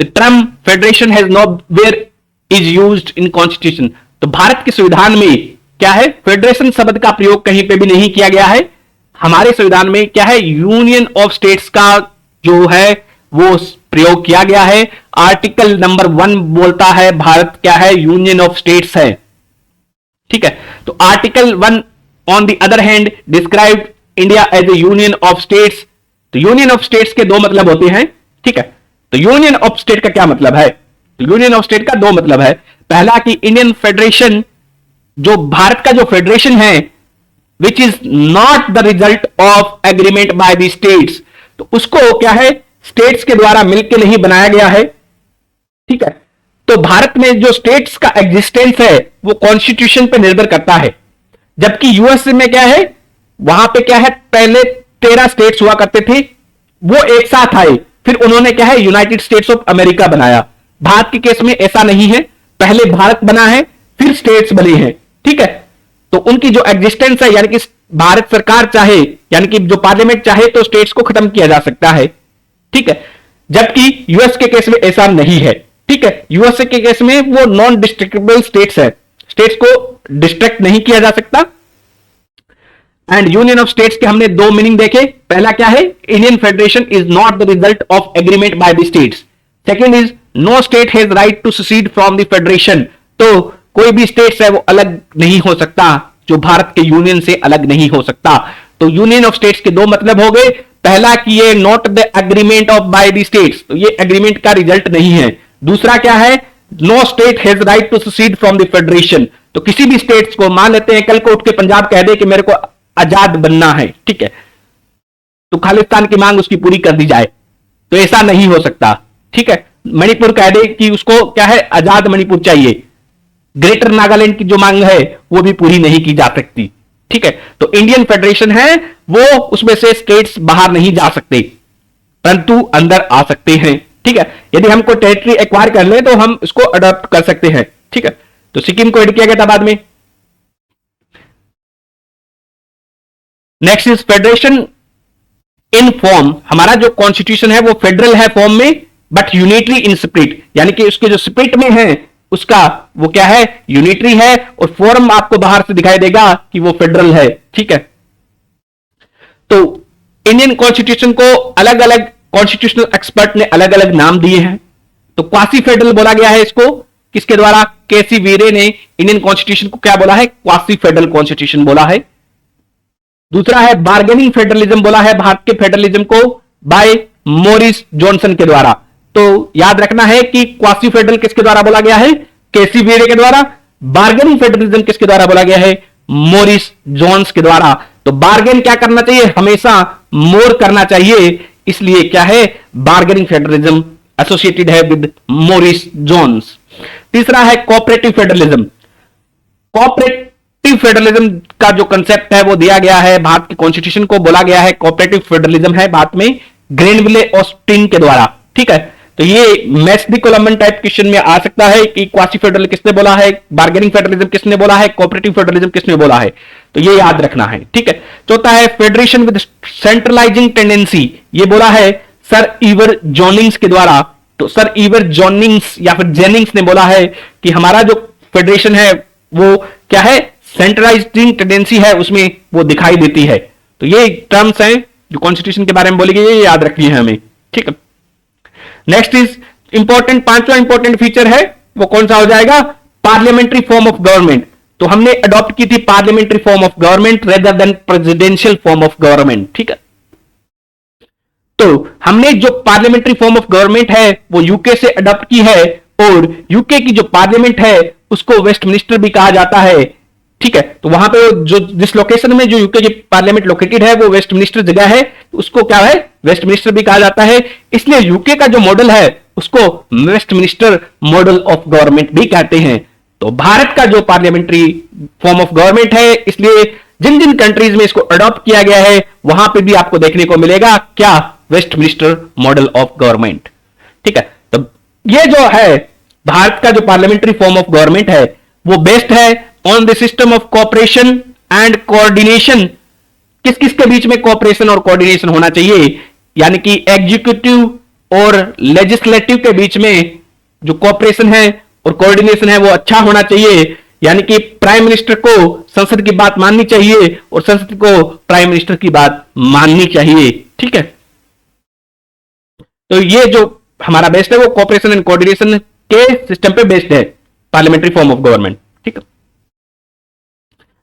The term federation has nowhere is used in constitution, तो भारत के संविधान में क्या है, फेडरेशन शब्द का प्रयोग कहीं पे भी नहीं किया गया है। हमारे संविधान में क्या है, यूनियन ऑफ स्टेट्स का जो है वो प्रयोग किया गया है। आर्टिकल नंबर 1 बोलता है भारत क्या है, यूनियन ऑफ स्टेट्स है। ठीक है, तो article 1 on the other hand describe India as a union of states. तो यूनियन ऑफ स्टेट्स के दो मतलब होते हैं। ठीक है, तो यूनियन ऑफ स्टेट का क्या मतलब है? तो यूनियन ऑफ स्टेट का दो मतलब है। पहला कि इंडियन फेडरेशन, जो भारत का जो फेडरेशन है, which is not the result of agreement by the states, तो उसको क्या है, स्टेट्स के द्वारा मिलकर नहीं बनाया गया है। ठीक है, तो भारत में जो स्टेट्स का एग्जिस्टेंस है वो कॉन्स्टिट्यूशन पे निर्भर करता है। जबकि यूएस में क्या है, वहां पे क्या है, पहले 13 स्टेट्स हुआ करते थे, वो एक साथ आए, फिर उन्होंने क्या है, यूनाइटेड स्टेट्स ऑफ अमेरिका बनाया। भारत के केस में ऐसा नहीं है, पहले भारत बना है फिर स्टेट्स बने हैं। ठीक है, तो उनकी जो एग्जिस्टेंस है, यानी कि भारत सरकार चाहे, यानी कि जो पार्लियामेंट चाहे तो स्टेट्स को खत्म किया जा सकता है। ठीक है, जबकि यूएस के केस में ऐसा नहीं है। ठीक है, यूएसए के केस में वो नॉन डिस्ट्रिक्टेबल स्टेट्स है, स्टेट्स को डिस्ट्रैक्ट नहीं किया जा सकता। एंड यूनियन ऑफ स्टेट्स के हमने दो मीनिंग देखे। पहला क्या है, Indian federation is not the result of agreement by the states. Second is no state has right to secede from the federation. तो कोई भी स्टेट्स है वो अलग नहीं हो सकता, जो भारत के यूनियन से अलग नहीं हो सकता। तो यूनियन ऑफ स्टेट्स के दो मतलब हो गए। पहला कि ये not the agreement of bye the states, तो ये एग्रीमेंट का रिजल्ट नहीं है। दूसरा क्या है, no state has right to secede from the federation. तो किसी भी स्टेट्स को, मान लेते हैं कल को उठ के पंजाब कह दे कि मेरे को आजाद बनना है, ठीक है, तो खालिस्तान की मांग उसकी पूरी कर दी जाए, तो ऐसा नहीं हो सकता। ठीक है, मणिपुर कह दे कि उसको क्या है, आजाद मणिपुर चाहिए, ग्रेटर नागालैंड की जो मांग है वो भी पूरी नहीं की जा सकती। ठीक है, तो इंडियन फेडरेशन है वो, उसमें से स्टेट्स बाहर नहीं जा सकते परंतु अंदर आ सकते हैं। ठीक है, यदि हमको टेरिटरी एक्वायर कर ले तो हम इसको अडॉप्ट कर सकते हैं। ठीक है, तो सिक्किम को एड किया गया था बाद में। Next is federation in form. हमारा जो कॉन्स्टिट्यूशन है वो फेडरल है फॉर्म में, बट यूनिटरी इन स्पिरिट, यानी कि उसके जो स्पिरिट में है उसका वो क्या है, यूनिटरी है, और फॉर्म आपको बाहर से दिखाई देगा कि वो फेडरल है। ठीक है, तो इंडियन कॉन्स्टिट्यूशन को अलग अलग कॉन्स्टिट्यूशनल एक्सपर्ट ने अलग अलग नाम दिए हैं। तो क्वासी फेडरल बोला गया है इसको, किसके द्वारा, केसी वीरे ने इंडियन कॉन्स्टिट्यूशन को क्या बोला है, क्वासी फेडरल कॉन्स्टिट्यूशन बोला है। दूसरा है बार्गेनिंग फेडरलिज्म बोला है भारत के फेडरलिज्म को, बाय मोरिस जॉनसन के द्वारा। तो याद रखना है कि क्वासी फेडरल किसके द्वारा बोला गया है, केसी वीरे के द्वारा। बार्गेनिंग फेडरलिज्म किसके द्वारा बोला गया है, मोरिस जॉन्स के द्वारा। तो बार्गेन क्या करना चाहिए, हमेशा मोर करना चाहिए, इसलिए क्या है, बार्गेनिंग फेडरलिज्म एसोसिएटेड है विद मोरिस जॉन्स। तीसरा है कोऑपरेटिव फेडरलिज्म। कोऑपरेटिव फेडरलिज्म का जो कंसेप्ट है वो दिया गया है भारत के कॉन्स्टिट्यूशन को, बोला गया है कोऑपरेटिव फेडरलिज्म है भारत में ग्रेनविले ऑस्टिन के द्वारा। ठीक है, तो ये मैथ्स दी कोलम्बन टाइप क्वेश्चन में आ सकता है कि क्वासी फेडरल किसने बोला है, बार्गेनिंग फेडरलिज्म किसने बोला है, कोऑपरेटिव फेडरलिज्म किसने बोला है, तो ये याद रखना है। ठीक है, चौथा है फेडरेशन विद सेंट्रलाइजिंग टेंडेंसी, ये बोला है सर ईवर जॉनिंग्स के द्वारा। तो सर ईवर जॉनिंग्स या फिर जेनिंग्स ने बोला है कि हमारा जो फेडरेशन है वो क्या है, सेंट्रलाइजिंग टेंडेंसी है उसमें वो दिखाई देती है। तो ये टर्म्स हैं जो कॉन्स्टिट्यूशन के बारे में बोली गई है, ये याद रखनी है हमें। ठीक है, नेक्स्ट इज इंपॉर्टेंट, पांचवा इंपॉर्टेंट फीचर है वो कौन सा हो जाएगा, पार्लियामेंट्री फॉर्म ऑफ गवर्नमेंट। तो हमने अडॉप्ट की थी parliamentary form of government rather than presidential form of government. ठीक है, तो हमने जो पार्लियामेंट्री फॉर्म ऑफ गवर्नमेंट है वो यूके से अडॉप्ट की है, और यूके की जो पार्लियामेंट है उसको वेस्टमिनिस्टर भी कहा जाता है। ठीक है, तो वहां पे जो जिस लोकेशन में जो यूके की पार्लियामेंट लोकेटेड है वो वेस्टमिनिस्टर जगह है, उसको क्या है, वेस्टमिनिस्टर भी कहा जाता है। इसलिए यूके का जो मॉडल है उसको वेस्टमिनिस्टर मॉडल ऑफ गवर्नमेंट भी कहते हैं। तो भारत का जो पार्लियामेंट्री फॉर्म ऑफ गवर्नमेंट है, इसलिए जिन जिन कंट्रीज में इसको अडॉप्ट किया गया है वहां पे भी आपको देखने को मिलेगा क्या, वेस्टमिनिस्टर मॉडल ऑफ गवर्नमेंट। ठीक है, तो ये जो है भारत का जो पार्लियामेंट्री फॉर्म ऑफ गवर्नमेंट है वो बेस्ड है on the system of cooperation and coordination. किस किस के बीच में कोऑपरेशन और कोऑर्डिनेशन होना चाहिए, यानी कि एग्जीक्यूटिव और लेजिस्लेटिव के बीच में जो कोऑपरेशन है और कोऑर्डिनेशन है वो अच्छा होना चाहिए, यानी कि प्राइम मिनिस्टर को संसद की बात माननी चाहिए और संसद को प्राइम मिनिस्टर की बात माननी चाहिए। ठीक है, तो ये जो हमारा बेस्ड है वो कोऑपरेशन एंड कोऑर्डिनेशन के सिस्टम पे बेस्ड है, पार्लियामेंट्री फॉर्म ऑफ गवर्नमेंट। ठीक है,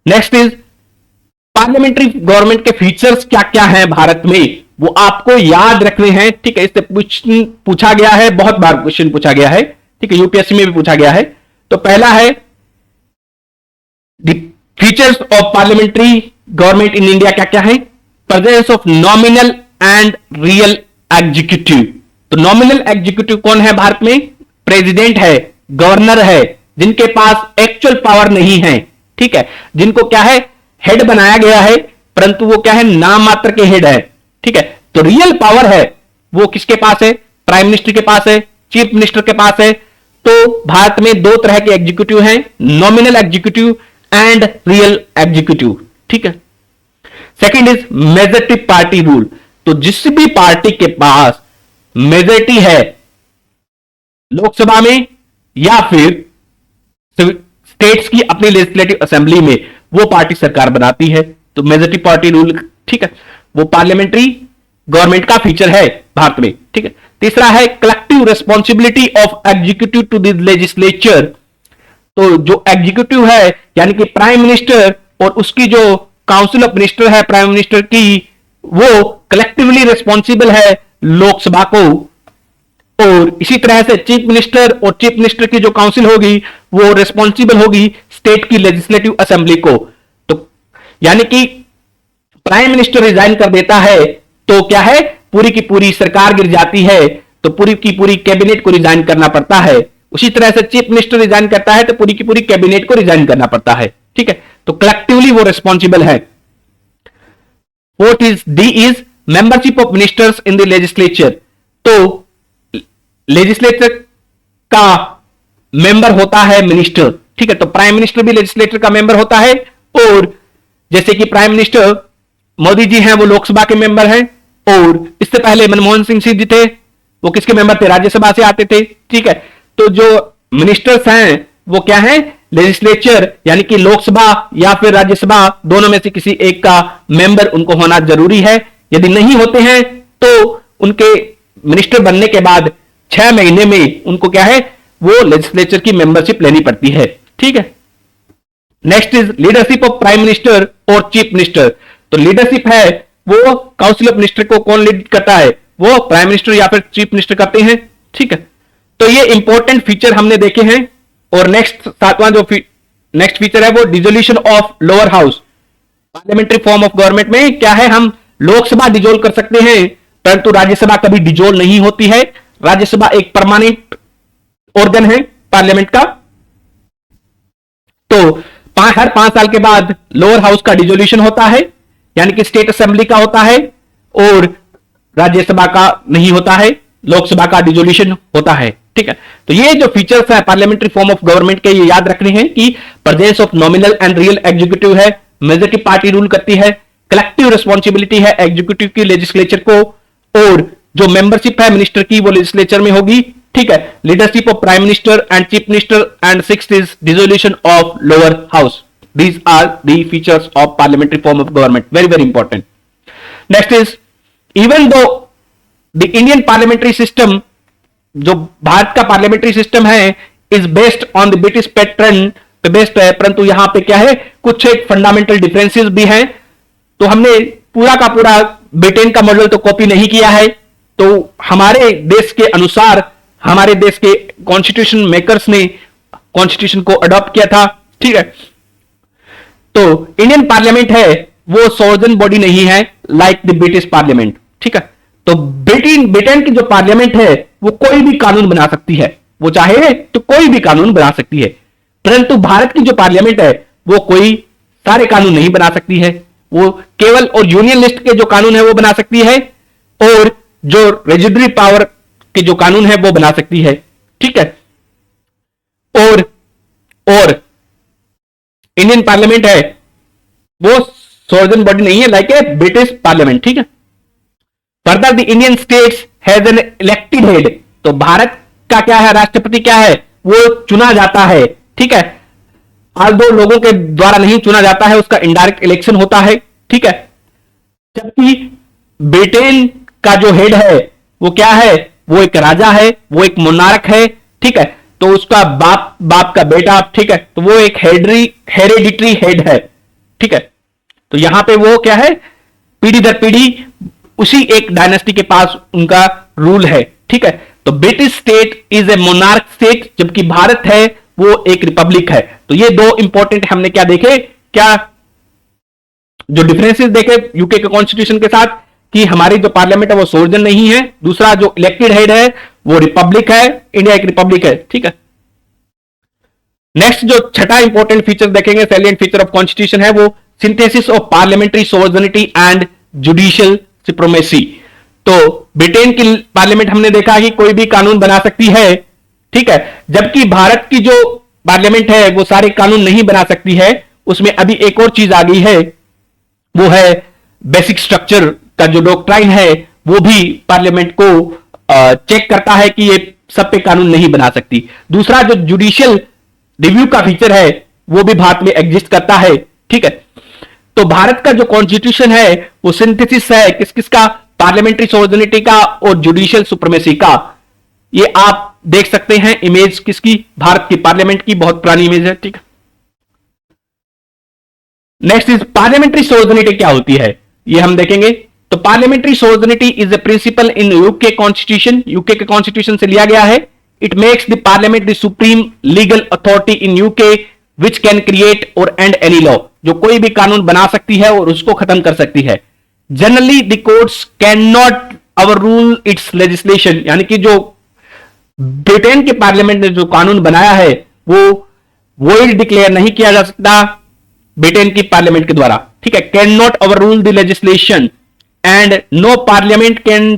नेक्स्ट इज पार्लियामेंट्री गवर्नमेंट के फीचर्स क्या क्या हैं भारत में, वो आपको याद रखने हैं। ठीक है, इससे पूछा गया है, बहुत बार क्वेश्चन पूछा गया है। ठीक है, यूपीएससी में भी पूछा गया है। तो पहला है the features of parliamentary government in India क्या क्या है। Presence of nominal and real executive. तो नॉमिनल एग्जीक्यूटिव कौन है भारत में? प्रेसिडेंट है, गवर्नर है, जिनके पास एक्चुअल पावर नहीं है। ठीक है, जिनको क्या है, हेड बनाया गया है, परंतु वो क्या है, नाम मात्र के हेड है। ठीक है, तो रियल पावर है वो किसके पास है? प्राइम मिनिस्टर के पास है, चीफ मिनिस्टर के पास है। तो भारत में दो तरह के एग्जीक्यूटिव हैं, nominal executive and real executive. ठीक है, second is majority party rule. तो जिस भी पार्टी के पास मेजॉरिटी है लोकसभा में या फिर स्टेट्स की अपनी लेजिस्लेटिव असेंबली में, वो पार्टी सरकार बनाती है। तो मेजॉरिटी पार्टी रूल, ठीक है, वो पार्लियामेंट्री गवर्नमेंट का फीचर है भारत में। ठीक है, तीसरा है collective responsibility of executive to the legislature. तो जो एग्जीक्यूटिव है यानी कि प्राइम मिनिस्टर और उसकी जो काउंसिल ऑफ मिनिस्टर है प्राइम मिनिस्टर की, वो कलेक्टिवली रिस्पॉन्सिबल है लोकसभा को। और इसी तरह से चीफ मिनिस्टर और चीफ मिनिस्टर की जो काउंसिल होगी वो रिस्पॉन्सिबल होगी स्टेट की लेजिस्लेटिव असेंबली को। तो यानी कि प्राइम मिनिस्टर रिजाइन कर देता है तो क्या है, पूरी की पूरी सरकार गिर जाती है, तो पूरी की पूरी कैबिनेट को रिजाइन करना पड़ता है। उसी तरह से चीफ मिनिस्टर रिजाइन करता है तो पूरी की पूरी कैबिनेट को रिजाइन करना पड़ता है। ठीक है, तो कलेक्टिवली वो रिस्पॉन्सिबल है। Fourth is D is membership of ministers in the legislature. तो लेजिस्लेचर का मेंबर होता है मिनिस्टर। ठीक है, तो प्राइम मिनिस्टर भी लेजिस्लेचर का मेंबर होता है। और जैसे कि प्राइम मिनिस्टर मोदी जी हैं, वो लोकसभा के मेंबर हैं। और इससे पहले मनमोहन सिंह जी थे, वो किसके मेंबर थे? राज्यसभा से आते थे। ठीक है, तो जो मिनिस्टर्स हैं वो क्या है, लेजिस्लेचर यानी कि लोकसभा या फिर राज्यसभा, दोनों में से किसी एक का मेंबर उनको होना जरूरी है। यदि नहीं होते हैं तो उनके मिनिस्टर बनने के बाद 6 महीने में उनको क्या है, वो लेजिस्लेचर की मेंबरशिप लेनी पड़ती है। ठीक है, next is leadership of prime minister और चीफ मिनिस्टर। तो लीडरशिप है वो काउंसिल ऑफ मिनिस्टर को कौन लीड करता है? वो प्राइम मिनिस्टर या फिर चीफ मिनिस्टर करते हैं। ठीक है, तो ये इंपॉर्टेंट फीचर हमने देखे हैं। और नेक्स्ट सातवां जो नेक्स्ट फीचर है वो dissolution of lower house. Parliamentary form of government में क्या है, हम लोकसभा डिजोल्व कर सकते हैं परंतु राज्यसभा कभी डिजोल्व नहीं होती है। राज्यसभा एक परमानेंट ऑर्गन है पार्लियामेंट का। तो हर 5 साल के बाद लोअर हाउस का डिसोल्यूशन होता है, यानी कि स्टेट असेंबली का होता है, और राज्यसभा का नहीं होता है, लोकसभा का डिसोल्यूशन होता है। ठीक है, तो ये जो फीचर्स है पार्लियामेंट्री फॉर्म ऑफ गवर्नमेंट के, ये याद रखने हैं कि presence of nominal and real executive है, मेजॉरिटी पार्टी रूल करती है, कलेक्टिव रिस्पॉन्सिबिलिटी है एग्जीक्यूटिव की लेजिस्लेचर को, और जो मेंबरशिप है मिनिस्टर की वो लेजिस्लेचर में होगी। ठीक है, leadership of prime minister and chief minister, and sixth is dissolution of lower house. These are the features of parliamentary form of government. Very, very important. Next is, even though the Indian parliamentary system, जो भारत का parliamentary system है, is based on the British pattern पे based है, परंतु यहां पे क्या है, कुछ एक फंडामेंटल डिफरेंसेस भी हैं। तो हमने पूरा का पूरा ब्रिटेन का मॉडल तो कॉपी नहीं किया है, तो हमारे देश के अनुसार हमारे देश के कॉन्स्टिट्यूशन मेकर्स ने कॉन्स्टिट्यूशन को अडॉप्ट किया था। ठीक है, तो इंडियन पार्लियामेंट है वो सॉवरेन बॉडी नहीं है लाइक द ब्रिटिश पार्लियामेंट। ठीक है, तो ब्रिटेन की जो पार्लियामेंट है वो कोई भी कानून बना सकती है, वो चाहे तो कोई भी कानून बना सकती है, परंतु भारत की जो पार्लियामेंट है वो कोई सारे कानून नहीं बना सकती है। वो केवल और यूनियन लिस्ट के जो कानून है वो बना सकती है, और जो रेजिडरी पावर के जो कानून है वो बना सकती है। ठीक है, और इंडियन पार्लियामेंट है वो सॉवरेन बॉडी नहीं है लाइक ए ब्रिटिश पार्लियामेंट। ठीक है, further the Indian states has an elected head. तो भारत का क्या है, राष्ट्रपति क्या है, वो चुना जाता है। ठीक है, आज दो लोगों के द्वारा नहीं चुना जाता है, उसका इनडायरेक्ट इलेक्शन होता है। ठीक है, जबकि ब्रिटेन का जो हेड है वो क्या है, वो एक राजा है, वो एक मोनार्क है, ठीक है, तो उसका बाप बाप का बेटा, ठीक है, तो वो एक हेरेडिटरी हेड है, ठीक है। तो यहां पे वो क्या है, पीढ़ी दर पीढ़ी उसी एक डायनेस्टी के पास उनका रूल है, ठीक है। तो British state is a monarch state, जबकि भारत है वो एक रिपब्लिक है। तो ये दो इंपॉर्टेंट हमने क्या देखे, क्या जो डिफरेंसेस देखे यूके के कॉन्स्टिट्यूशन के साथ, कि हमारी जो पार्लियामेंट है वो सोवर्जन नहीं है, दूसरा जो इलेक्टेड हेड है वो रिपब्लिक है, इंडिया एक रिपब्लिक है, ठीक है। नेक्स्ट जो छठा इंपॉर्टेंट फीचर देखेंगे, सैलिएंट फीचर ऑफ कॉन्स्टिट्यूशन है वो synthesis of parliamentary सोवर्जनिटी and judicial supremacy. तो ब्रिटेन की पार्लियामेंट हमने देखा कि कोई भी कानून बना सकती है, ठीक है, जबकि भारत की जो पार्लियामेंट है वो सारे कानून नहीं बना सकती है। उसमें अभी एक और चीज आ गई है, वो है बेसिक स्ट्रक्चर का जो डॉक्ट्राइन है, वो भी पार्लियामेंट को चेक करता है कि ये सब पे कानून नहीं बना सकती। दूसरा जो जुडिशियल रिव्यू का फीचर है वो भी भारत में एग्जिस्ट करता है, ठीक है। तो भारत का जो कॉन्स्टिट्यूशन है वो सिंथेसिस है किस किस का, पार्लियामेंट्री सोवर्निटी का और जुडिशियल सुप्रीमेसी का। ये आप देख सकते हैं इमेज किसकी, भारत की पार्लियामेंट की, बहुत पुरानी इमेज है, ठीक है। नेक्स्ट इज पार्लियामेंट्री सोवर्निटी क्या होती है, ये हम देखेंगे। तो parliamentary sovereignty is a principle in UK constitution, UK के कॉन्स्टिट्यूशन से लिया गया है। It makes the parliament the supreme legal authority in UK which can create और एंड एनी लॉ, जो कोई भी कानून बना सकती है और उसको खत्म कर सकती है। Generally the courts can not overrule it's legislation, यानी कि जो ब्रिटेन के पार्लियामेंट ने जो कानून बनाया है वो वोइड डिक्लेयर नहीं किया जा सकता ब्रिटेन की पार्लियामेंट के द्वारा, ठीक है। Can not overrule the legislation and no parliament can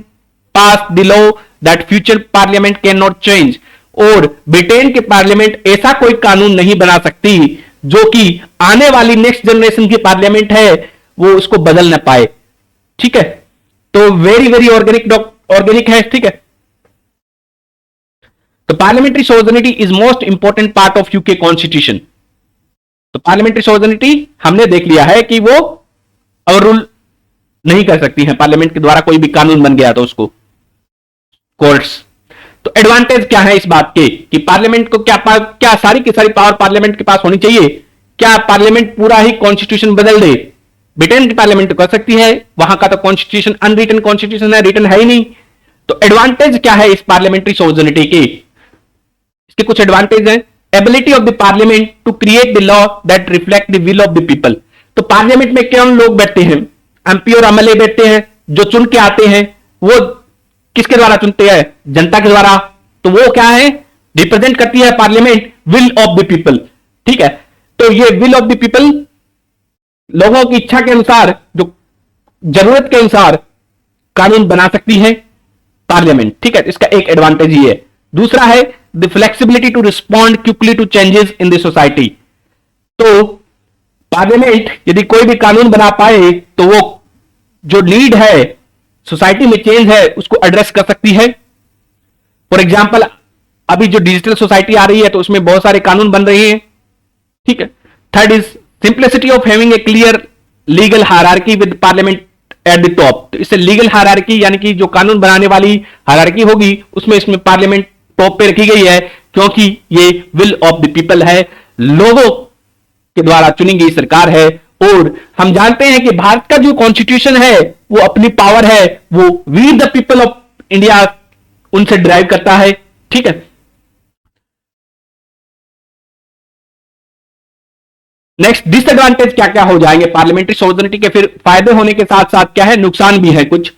pass the law that future parliament can not change. और ब्रिटेन के पार्लियामेंट ऐसा कोई कानून नहीं बना सकती जो कि आने वाली नेक्स्ट जनरेशन की पार्लियामेंट है वो उसको बदल ना पाए, ठीक है। तो वेरी वेरी ऑर्गेनिक है, ठीक है। तो parliamentary sovereignty is most important part of UK constitution. तो पार्लियामेंट्री सोवर्निटी हमने देख लिया है कि वो ओवररूल नहीं कर सकती है, पार्लियामेंट के द्वारा कोई भी कानून बन गया तो उसको कोर्ट्स। तो एडवांटेज क्या है इस बात के कि पार्लियामेंट को क्या सारी की सारी पावर पार्लियामेंट के पास होनी चाहिए, क्या पार्लियामेंट पूरा ही कॉन्स्टिट्यूशन बदल दे? ब्रिटेन की पार्लियामेंट तो कर सकती है, वहां का तो कॉन्स्टिट्यूशन अनरिटन कॉन्स्टिट्यूशन है, रिटन है ही नहीं। तो एडवांटेज क्या है इस पार्लियामेंट्री सोवर्निटी के? इसके कुछ एडवांटेज हैं। Ability of the parliament to create the law that reflect the will of the people. तो पार्लियामेंट में कौन लोग बैठते हैं? एमपी और एमएलए बैठते हैं, जो चुन के आते हैं। वो किसके द्वारा चुनते हैं? जनता के द्वारा। तो वो क्या है? रिप्रेजेंट करती है parliament will of the people, ठीक है। तो ये विल ऑफ द पीपल लोगों की इच्छा के अनुसार, जो जरूरत के अनुसार कानून बना सकती है पार्लियामेंट, ठीक है। इसका एक एडवांटेज ही है। दूसरा है the flexibility to respond quickly to changes in the society. तो पार्लियामेंट यदि कोई भी कानून बना पाए तो वो जो नीड है सोसाइटी में चेंज है उसको एड्रेस कर सकती है। फॉर एग्जाम्पल अभी जो डिजिटल सोसाइटी आ रही है तो उसमें बहुत सारे कानून बन रहे हैं, ठीक है। Third is simplicity of having a clear legal hierarchy with parliament at the top. तो इससे लीगल हायरार्की यानी कि जो कानून बनाने वाली हायरार्की होगी उसमें इसमें पार्लियामेंट टॉप पे रखी गई है, क्योंकि ये विल ऑफ द पीपल है, लोगों के द्वारा चुनी गई सरकार है। और हम जानते हैं कि भारत का जो कॉन्स्टिट्यूशन है वो अपनी पावर है वो we the people of India उनसे ड्राइव करता है, ठीक है। नेक्स्ट डिसएडवांटेज क्या क्या हो जाएंगे पार्लियामेंट्री सोवर्निटी के? फिर फायदे होने के साथ साथ क्या है, नुकसान भी है कुछ।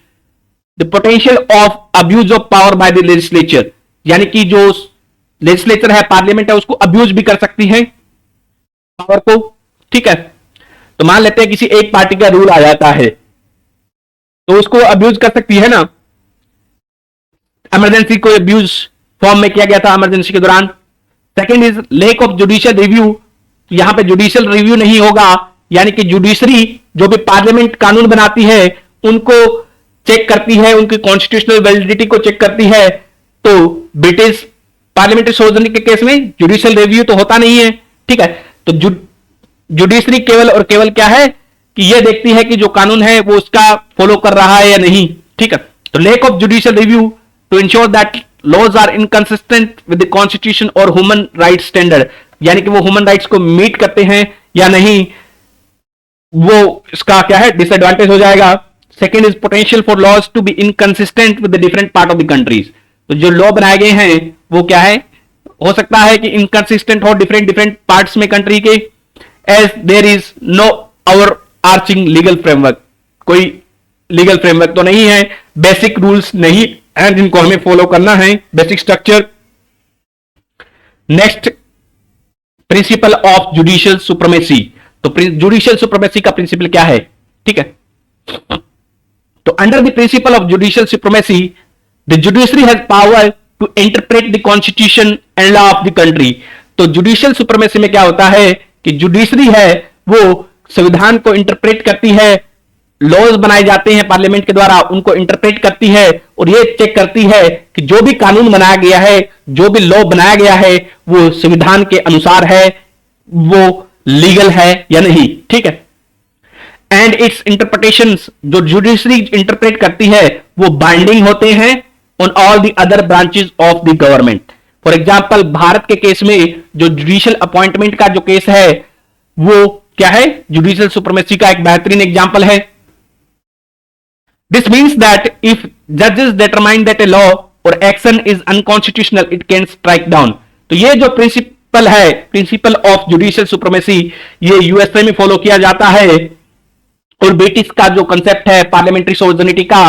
The potential of abuse of power by the legislature, यानी कि जो लेजिस्लेचर है, पार्लियामेंट है, उसको अब्यूज भी कर सकती है पावर को, ठीक है। तो मान लेते हैं किसी एक पार्टी का रूल आ जाता है तो उसको अब्यूज कर सकती है ना। इमरजेंसी को अब्यूज फॉर्म में किया गया था इमरजेंसी के दौरान। Second is lake of judicial review, यहां पे जुडिशियल रिव्यू नहीं होगा, यानी कि जुडिशरी जो भी पार्लियामेंट कानून बनाती है उनको चेक करती है, उनकी कॉन्स्टिट्यूशनल वैलिडिटी को चेक करती है। तो ब्रिटिश पार्लियामेंट्री सोवर्निटी के केस में जुडिशियल रिव्यू तो होता नहीं है, ठीक है। तो जुडिशरी केवल और केवल क्या है कि यह देखती है कि जो कानून है वो उसका फॉलो कर रहा है या नहीं, ठीक है। तो lack of judicial review to ensure that laws are inconsistent with the constitution और ह्यूमन राइट स्टैंडर्ड, यानी कि वो ह्यूमन राइट्स को मीट करते हैं या नहीं, वो इसका क्या है डिसएडवांटेज हो जाएगा। Second is potential for laws to be inconsistent with the different part of the countries, तो जो लॉ बनाए गए हैं वो क्या है, हो सकता है कि इनकंसिस्टेंट हो डिफरेंट पार्ट्स में कंट्री के, as there is no overarching legal framework, कोई लीगल फ्रेमवर्क तो नहीं है, बेसिक रूल्स नहीं है जिनको हमें फॉलो करना है, basic structure. Next principle of judicial supremacy, तो जुडिशियल सुप्रीमेसी का प्रिंसिपल क्या है, ठीक है। तो under the principle of judicial supremacy the judiciary has power to interpret the constitution and law of the country. तो जुडिशियल सुप्रीमेसी में क्या होता है कि जुडिशरी है वो संविधान को इंटरप्रेट करती है, लॉज बनाए जाते हैं पार्लियामेंट के द्वारा, उनको इंटरप्रेट करती है और ये चेक करती है कि जो भी कानून बनाया गया है, जो भी लॉ बनाया गया है वो संविधान के अनुसार है, वो लीगल है या नहीं, ठीक है। एंड इट्स इंटरप्रिटेशंस, जो जुडिशरी इंटरप्रेट करती है वो बाइंडिंग होते हैं on all the other branches of the government. For example Bharat के केस में जो जुडिशियल अपॉइंटमेंट का जो केस है वो क्या है, जुडिशियल सुप्रीमेसी का एक बेहतरीन एग्जांपल है। दिस मीन्स दैट इफ जजेस डिटरमाइन दैट ए लॉ और action is unconstitutional it can strike down. तो ये जो प्रिंसिपल है, प्रिंसिपल ऑफ जुडिशियल सुप्रीमेसी, ये यूएसए में फॉलो किया जाता है और ब्रिटिश का जो कंसेप्ट है पार्लियामेंट्री सोवर्निटी का,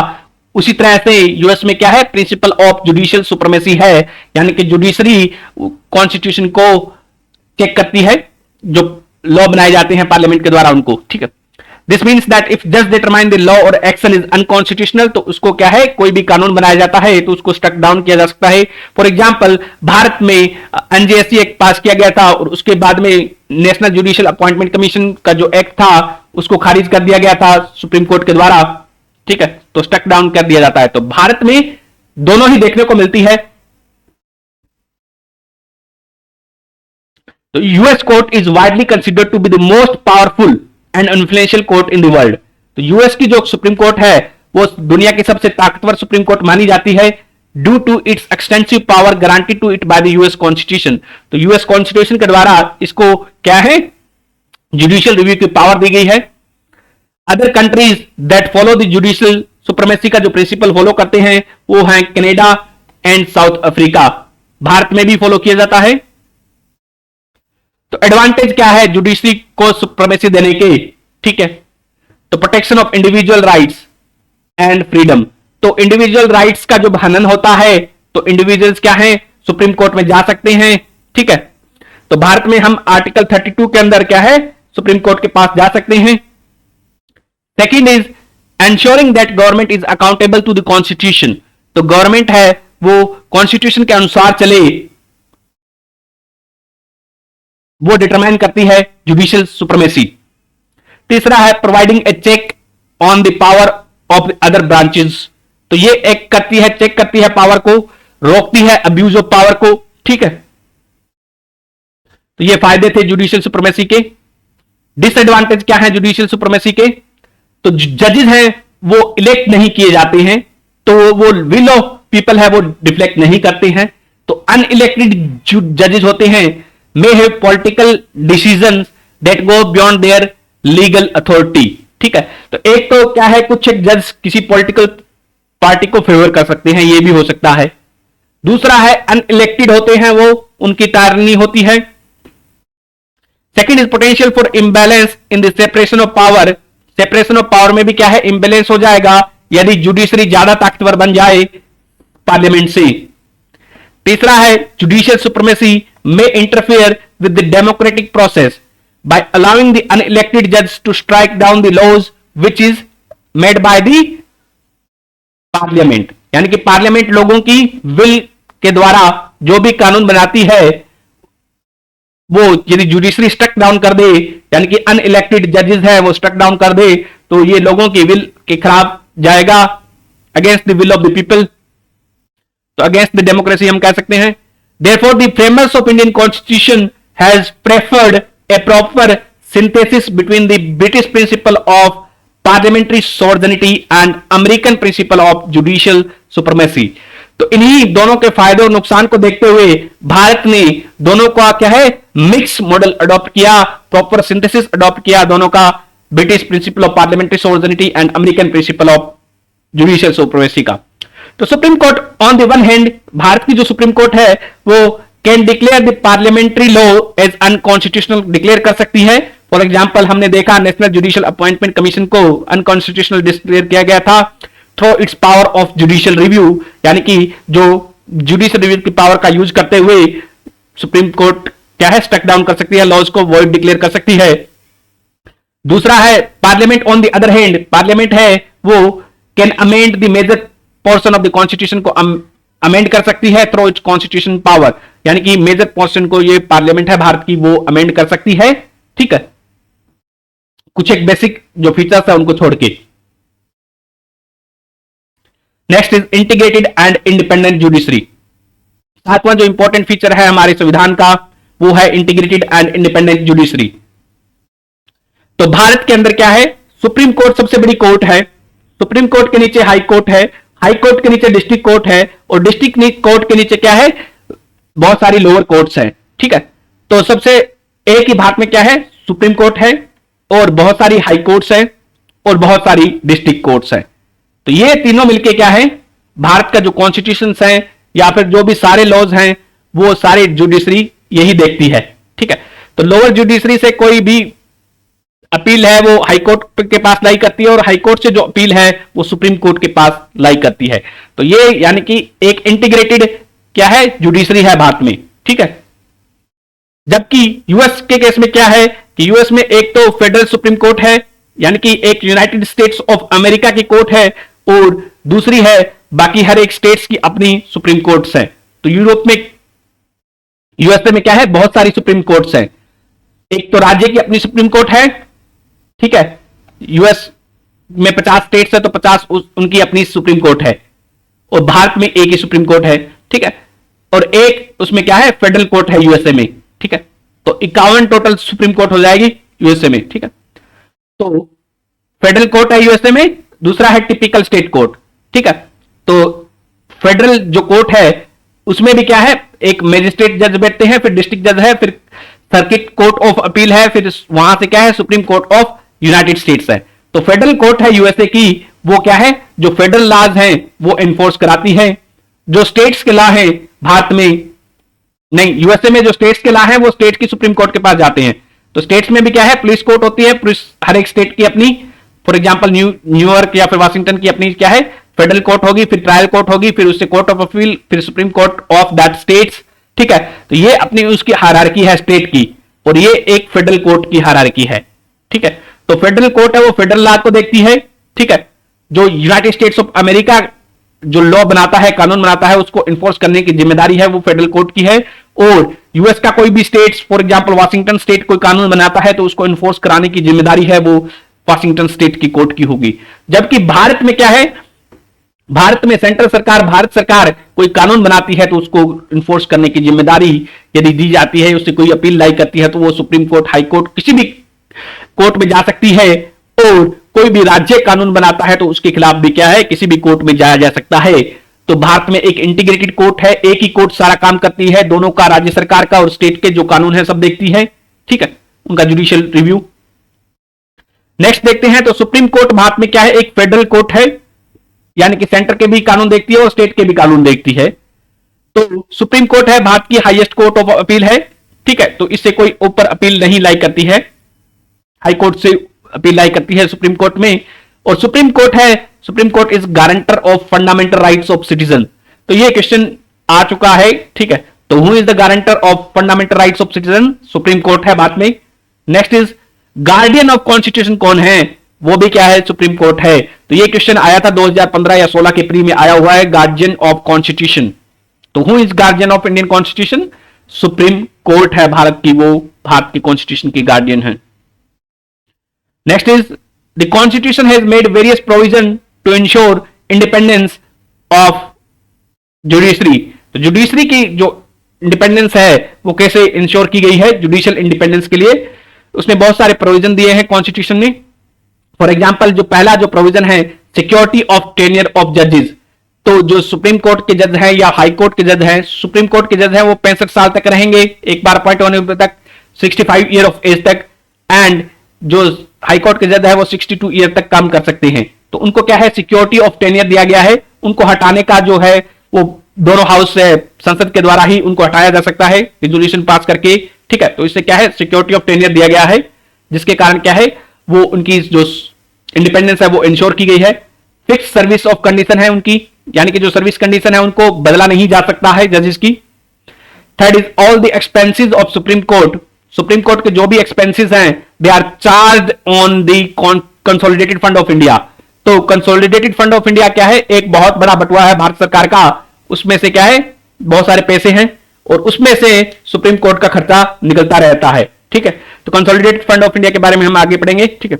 उसी तरह से यूएस में क्या है, प्रिंसिपल ऑफ जुडिशियल सुप्रीमेसी है, यानी कि जुडिशरी कॉन्स्टिट्यूशन को चेक करती है, जो लॉ बनाए जाते हैं पार्लियामेंट के द्वारा उनको, ठीक है। This means that if just determine the law और एक्शन इज अनकॉन्स्टिट्यूशनल, तो उसको क्या है, कोई भी कानून बनाया जाता है तो उसको स्ट्रक डाउन किया जा सकता है। फॉर एग्जांपल भारत में एनजेएससी एक्ट पास किया गया था और उसके बाद में नेशनल जुडिशियल अपॉइंटमेंट कमीशन का जो एक्ट था उसको खारिज कर दिया गया था सुप्रीम कोर्ट के द्वारा, ठीक है, तो स्ट्रक डाउन कर दिया जाता है। तो भारत में दोनों ही देखने को मिलती है। तो US court is widely considered to be the most powerful and influential court in the world. तो यूएस की जो सुप्रीम कोर्ट है वो दुनिया की सबसे ताकतवर सुप्रीम कोर्ट मानी जाती है, due to its extensive power guaranteed to it by the US constitution. तो यूएस कॉन्स्टिट्यूशन के द्वारा इसको क्या है, जुडिशियल रिव्यू की पावर दी गई है। Other countries that follow the judicial supremacy का जो प्रिंसिपल फॉलो करते हैं वो है Canada and South Africa, Bharat में भी फॉलो किया जाता है। तो एडवांटेज क्या है जुडिशरी को सुप्रीमेसी देने के, ठीक है। तो protection of individual rights and freedom, तो इंडिविजुअल राइट्स का जो हनन होता है तो इंडिविजुअल्स क्या है, सुप्रीम कोर्ट में जा सकते हैं, ठीक है। तो भारत में हम आर्टिकल 32 के अंदर क्या है, सुप्रीम कोर्ट के पास जा सकते हैं। Second is ensuring that government is accountable to the constitution, तो गवर्नमेंट है वो कॉन्स्टिट्यूशन के अनुसार चले, वो डिटरमाइन करती है जुडिशियल सुप्रीमेसी। तीसरा है providing a check on the power of other branches, तो ये एक करती है, चेक करती है पावर को, रोकती है अब्यूज ऑफ पावर को, ठीक है। तो ये फायदे थे जुडिशियल सुप्रीमेसी के। डिसएडवांटेज क्या है जुडिशियल सुप्रीमेसी के, तो जजेस हैं वो इलेक्ट नहीं किए जाते हैं, तो वो विल ऑफ पीपल है वो डिफ्लेक्ट नहीं करते हैं। तो अनइलेक्टेड जजेस होते हैं may have political decisions that go beyond their legal authority, ठीक है। तो एक तो क्या है, कुछ एक जज किसी पॉलिटिकल पार्टी को फेवर कर सकते हैं, ये भी हो सकता है। दूसरा है अनइलेक्टेड होते हैं वो, उनकी तैयारी नहीं होती है। Second is potential for imbalance in the separation of power, separation of power में भी क्या है, इम्बैलेंस हो जाएगा यदि जुडिशरी ज्यादा ताकतवर बन जाए पार्लियामेंट से। तीसरा है judicial supremacy may interfere with the democratic process by allowing the unelected judge to strike down the laws which is made by the parliament, यानी कि पार्लियामेंट लोगों की विल के द्वारा जो भी कानून बनाती है वो यदि जुडिशरी स्ट्रक डाउन कर दे, यानी कि अनइलेक्टेड जजेस है वो स्ट्रक डाउन कर दे, तो ये लोगों की विल के खिलाफ जाएगा, against the will of the people, तो अगेंस्ट द डेमोक्रेसी हम कह सकते हैं। Therefore, the framers of Indian Constitution has preferred a proper synthesis between the British principle of parliamentary sovereignty and American principle of judicial supremacy. तो इन्हीं दोनों के फायदे और नुकसान को देखते हुए भारत ने दोनों का क्या है मिक्स मॉडल अडॉप्ट किया, प्रॉपर सिंथेसिस अडॉप्ट किया दोनों का, British principle of parliamentary sovereignty and American principle of judicial supremacy का। तो supreme court on the one hand, Bharat की जो सुप्रीम कोर्ट है वो can declare the parliamentary law as unconstitutional, declare कर सकती है। फॉर एग्जांपल हमने देखा नेशनल जुडिशियल अपॉइंटमेंट कमीशन को अनकॉन्स्टिट्यूशनल डिक्लेयर किया गया था through its power of judicial review, यानी कि जो जुडिशियल रिव्यू की पावर का यूज करते हुए सुप्रीम कोर्ट क्या है स्ट्रक डाउन कर सकती है, लॉज को वॉइड डिक्लेयर कर सकती है। दूसरा है parliament on the other hand, parliament है वो can amend the major portion of the constitution को अमेंड कर सकती है थ्रू इट्स कॉन्स्टिट्यूशन पावर, यानी कि मेजर पोर्शन को ये पार्लियामेंट है भारत की वो अमेंड कर सकती है। ठीक है, कुछ एक बेसिक जो फीचर्स है उनको छोड़ के। Next is integrated and independent judiciary. सातवां जो इंपॉर्टेंट फीचर है हमारे संविधान का वो है इंटीग्रेटेड एंड इंडिपेंडेंट जुडिशरी। तो भारत के अंदर क्या है, सुप्रीम कोर्ट सबसे बड़ी कोर्ट है, सुप्रीम कोर्ट के नीचे हाई कोर्ट है, हाई कोर्ट के नीचे डिस्ट्रिक्ट कोर्ट है, और डिस्ट्रिक्ट कोर्ट के नीचे क्या है बहुत सारी लोअर कोर्ट्स हैं। ठीक है, तो सबसे एक ही भारत में क्या है सुप्रीम कोर्ट है और बहुत सारी हाई कोर्ट्स है और बहुत सारी डिस्ट्रिक्ट कोर्ट्स है। तो ये तीनों मिलके क्या है भारत का जो कॉन्स्टिट्यूशन है या फिर जो भी सारे लॉज हैं वो सारे जुडिशरी यही देखती है। ठीक है, तो लोअर जुडिशरी से कोई भी अपील है वो हाई कोर्ट के पास लाई करती है और हाई कोर्ट से जो अपील है वो सुप्रीम कोर्ट के पास लाई करती है। तो ये यानी कि एक इंटीग्रेटेड क्या है जुडिशरी है भारत में। ठीक है, जबकि यूएस के केस में क्या है कि यूएस में एक तो फेडरल सुप्रीम कोर्ट है, यानी कि एक यूनाइटेड स्टेट्स ऑफ अमेरिका की कोर्ट है, और दूसरी है बाकी हर एक स्टेट्स की अपनी सुप्रीम कोर्ट्स हैं। तो यूरोप में यूएसए में क्या है बहुत सारी सुप्रीम कोर्ट्स हैं, एक तो राज्य की अपनी सुप्रीम कोर्ट है। ठीक है, यूएस में 50 स्टेट्स है तो 50 उनकी अपनी सुप्रीम कोर्ट है, और भारत में एक ही सुप्रीम कोर्ट है। ठीक है, और एक उसमें क्या है फेडरल कोर्ट है यूएसए में। ठीक है, तो 51 टोटल सुप्रीम कोर्ट हो जाएगी यूएसए में। ठीक है, तो फेडरल कोर्ट है यूएसए में, दूसरा है टिपिकल स्टेट कोर्ट। ठीक है, तो फेडरल जो कोर्ट है उसमें भी क्या है एक मैजिस्ट्रेट जज बैठते हैं, फिर डिस्ट्रिक्ट जज है, फिर सर्किट कोर्ट ऑफ अपील है, फिर वहां से क्या है supreme court of United states है। तो फेडरल कोर्ट है यूएसए की वो क्या है जो फेडरल लॉज हैं वो एनफोर्स कराती है। जो स्टेट्स के लॉ हैं भारत में नहीं, यूएसए में जो स्टेट्स के लॉ हैं वो स्टेट की सुप्रीम कोर्ट के पास जाते हैं। तो स्टेट्स में भी क्या है पुलिस कोर्ट होती है, पुलिस हर एक स्टेट की अपनी, फॉर एग्जांपल न्यूयॉर्क या फिर वाशिंगटन की अपनी क्या है फेडरल कोर्ट होगी, फिर ट्रायल कोर्ट होगी, फिर उससे कोर्ट ऑफ अपील, फिर supreme court of that states. ठीक है, तो ये अपनी उसकी हायरार्की है स्टेट की, और ये एक फेडरल कोर्ट की हायरार्की है। ठीक है, तो फेडरल कोर्ट है वो फेडरल लॉ को देखती है। ठीक है, जो यूनाइटेड स्टेट्स ऑफ अमेरिका जो लॉ बनाता है कानून बनाता है उसको इन्फोर्स करने की जिम्मेदारी है वो फेडरल कोर्ट की है, और यूएस का कोई भी state for example Washington state कोई कानून बनाता है तो उसको इन्फोर्स कराने की जिम्मेदारी है वो वाशिंगटन स्टेट की कोर्ट की होगी। जबकि भारत में क्या है, भारत में सेंट्रल सरकार भारत सरकार कोई कानून बनाती है तो उसको इन्फोर्स करने की जिम्मेदारी यदि दी जाती है, उससे कोई अपील लाई करती है तो वो सुप्रीम कोर्ट हाई कोर्ट किसी भी कोर्ट में जा सकती है, और कोई भी राज्य कानून बनाता है तो उसके खिलाफ भी क्या है किसी भी कोर्ट में जाया जा सकता है। तो भारत में एक इंटीग्रेटेड कोर्ट है, एक ही कोर्ट सारा काम करती है, दोनों का राज्य सरकार का और स्टेट के जो कानून है सब देखती है। ठीक है, उनका जुडिशियल रिव्यू। नेक्स्ट देखते हैं, तो सुप्रीम कोर्ट भारत में क्या है एक फेडरल कोर्ट है, यानी कि सेंटर के भी कानून देखती है और स्टेट के भी कानून देखती है। तो सुप्रीम कोर्ट है भारत की हाईएस्ट कोर्ट ऑफ अपील है। ठीक है, तो इससे कोई ऊपर अपील नहीं लाई करती है, हाई कोर्ट से अपील लाई करती है सुप्रीम कोर्ट में। और सुप्रीम कोर्ट है, supreme court is guarantor of fundamental rights of citizen. तो ये क्वेश्चन आ चुका है। ठीक है, तो who is the guarantor of fundamental rights of citizen, supreme court है भारत में। Next is guardian of constitution कौन है, वो भी क्या है सुप्रीम कोर्ट है। तो ये क्वेश्चन आया था 2015 या 16 के प्री में आया हुआ है, गार्जियन ऑफ कॉन्स्टिट्यूशन। तो who is guardian of Indian constitution, supreme court है भारत की, वो भारत की कॉन्स्टिट्यूशन की गार्डियन है। Next is the constitution has made various provision to ensure independence of judiciary. तो जुडिशरी की जो इंडिपेंडेंस है वो कैसे इंश्योर की गई है जुडिशियल इंडिपेंडेंस के लिए, उसने बहुत सारे प्रोविजन दिए हैं कॉन्स्टिट्यूशन में। फॉर एग्जाम्पल जो पहला जो प्रोविजन है सिक्योरिटी ऑफ टेन्योर ऑफ जजेस। तो जो सुप्रीम कोर्ट के जज हैं या हाई कोर्ट के जज हैं, सुप्रीम कोर्ट के जज हैं वो 65 साल तक रहेंगे एक बार अपॉइंट होने तक, 65 ईयर ऑफ एज तक, एंड जो हाई कोर्ट के जज है वो 62 ईयर तक काम कर सकते हैं। तो उनको क्या है, सिक्योरिटी ऑफ टेन्योर दिया गया है। उनको हटाने का जो है वो दोनों हाउस से, संसद के द्वारा ही उनको हटाया जा सकता है रिजोल्यूशन पास करके, ठीक है। तो इससे क्या है, सिक्योरिटी ऑफ टेन्योर दिया गया है, जिसके कारण क्या है, वो उनकी जो इंडिपेंडेंस है वो इंश्योर की गई है। फिक्स सर्विस ऑफ कंडीशन है उनकी, यानी कि जो सर्विस कंडीशन है उनको बदला नहीं जा सकता है जजेस की। Third is all the expenses of supreme court, supreme court के जो भी एक्सपेंसेस हैं they are charge on the consolidated fund of India. तो कंसोलिडेटेड फंड ऑफ इंडिया क्या है, एक बहुत बड़ा बटुआ है भारत सरकार का, उसमें से क्या है, बहुत सारे पैसे हैं और उसमें से सुप्रीम कोर्ट का खर्चा निकलता रहता है, ठीक है। तो कंसोलिडेटेड फंड ऑफ इंडिया के बारे में हम आगे पढ़ेंगे, ठीक है।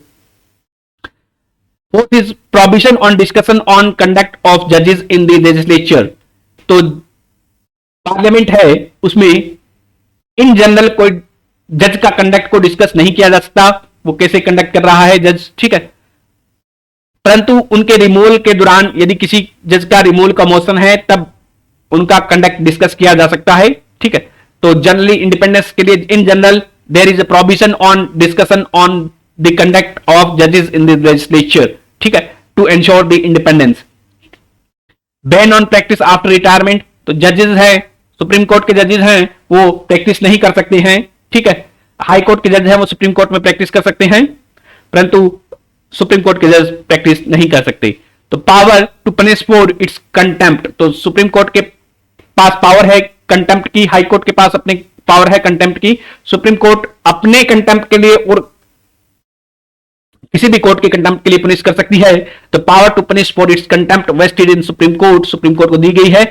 Fourth is provision on discussion on conduct of जजेस इन द लेजिस्लेचर। तो पार्लियामेंट है, उसमें इन जनरल कोई जज का कंडक्ट को डिस्कस नहीं किया जा सकता, वो कैसे कंडक्ट कर रहा है जज, ठीक है। परंतु उनके रिमूवल के दौरान यदि किसी जज का रिमूवल का मोशन है तब उनका कंडक्ट डिस्कस किया जा सकता है, ठीक है। तो जनरली इंडिपेंडेंस के लिए in general there is a provision on discussion on the conduct of जजेस इन द लेजिस्लेचर, ठीक है, to ensure the independence. Ban on practice after retirement, तो जजेस है, सुप्रीम कोर्ट के जजेस हैं वो प्रैक्टिस नहीं कर सकते हैं, ठीक है। हाई कोर्ट के जज हैं वो सुप्रीम कोर्ट में प्रैक्टिस कर सकते हैं, परंतु सुप्रीम कोर्ट के जज प्रैक्टिस नहीं कर सकते। तो power to punish for its contempt, तो सुप्रीम कोर्ट के पास पावर है कंटेम्प्ट की, हाई कोर्ट के पास अपने पावर है कंटेम्प्ट की। सुप्रीम कोर्ट अपने कंटेम्प्ट के लिए और किसी भी कोर्ट के कंटेम्प्ट के लिए पनिश कर सकती है। तो power to punish for its contempt vested in supreme court, supreme court को दी गई है।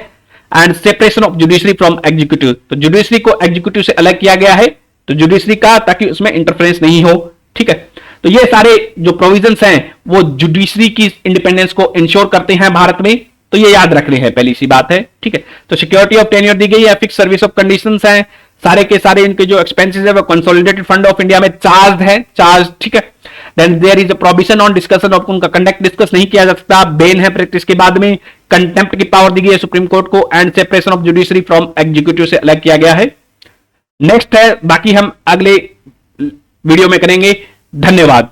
And separation of judiciary from executive, तो जुडिशरी को एग्जीक्यूटिव से अलग किया गया है, तो जुडिशरी का, ताकि उसमें इंटरफेरेंस नहीं हो, ठीक है। तो ये सारे जो प्रोविजंस हैं वो जुडिशरी की इंडिपेंडेंस को इंश्योर करते हैं भारत में, तो ये याद रखने हैं, पहली सी बात है, ठीक है। तो सिक्योरिटी ऑफ टेन्योर दी गई है, फिक्स सर्विस ऑफ कंडीशंस हैं, सारे के सारे इनके जो एक्सपेंसेस है वो कंसोलिडेटेड फंड ऑफ इंडिया में चार्ज है, चार्ज, ठीक है। Then there is a provision on discussion of, उनका कंडक्ट डिस्कस नहीं किया जा सकता, बेन है प्रैक्टिस के बाद में, कंटेम्प्ट की पावर दी गई है सुप्रीम कोर्ट को, and separation of judiciary from executive से अलग किया गया है। नेक्स्ट है, बाकी हम अगले वीडियो में करेंगे। धन्यवाद।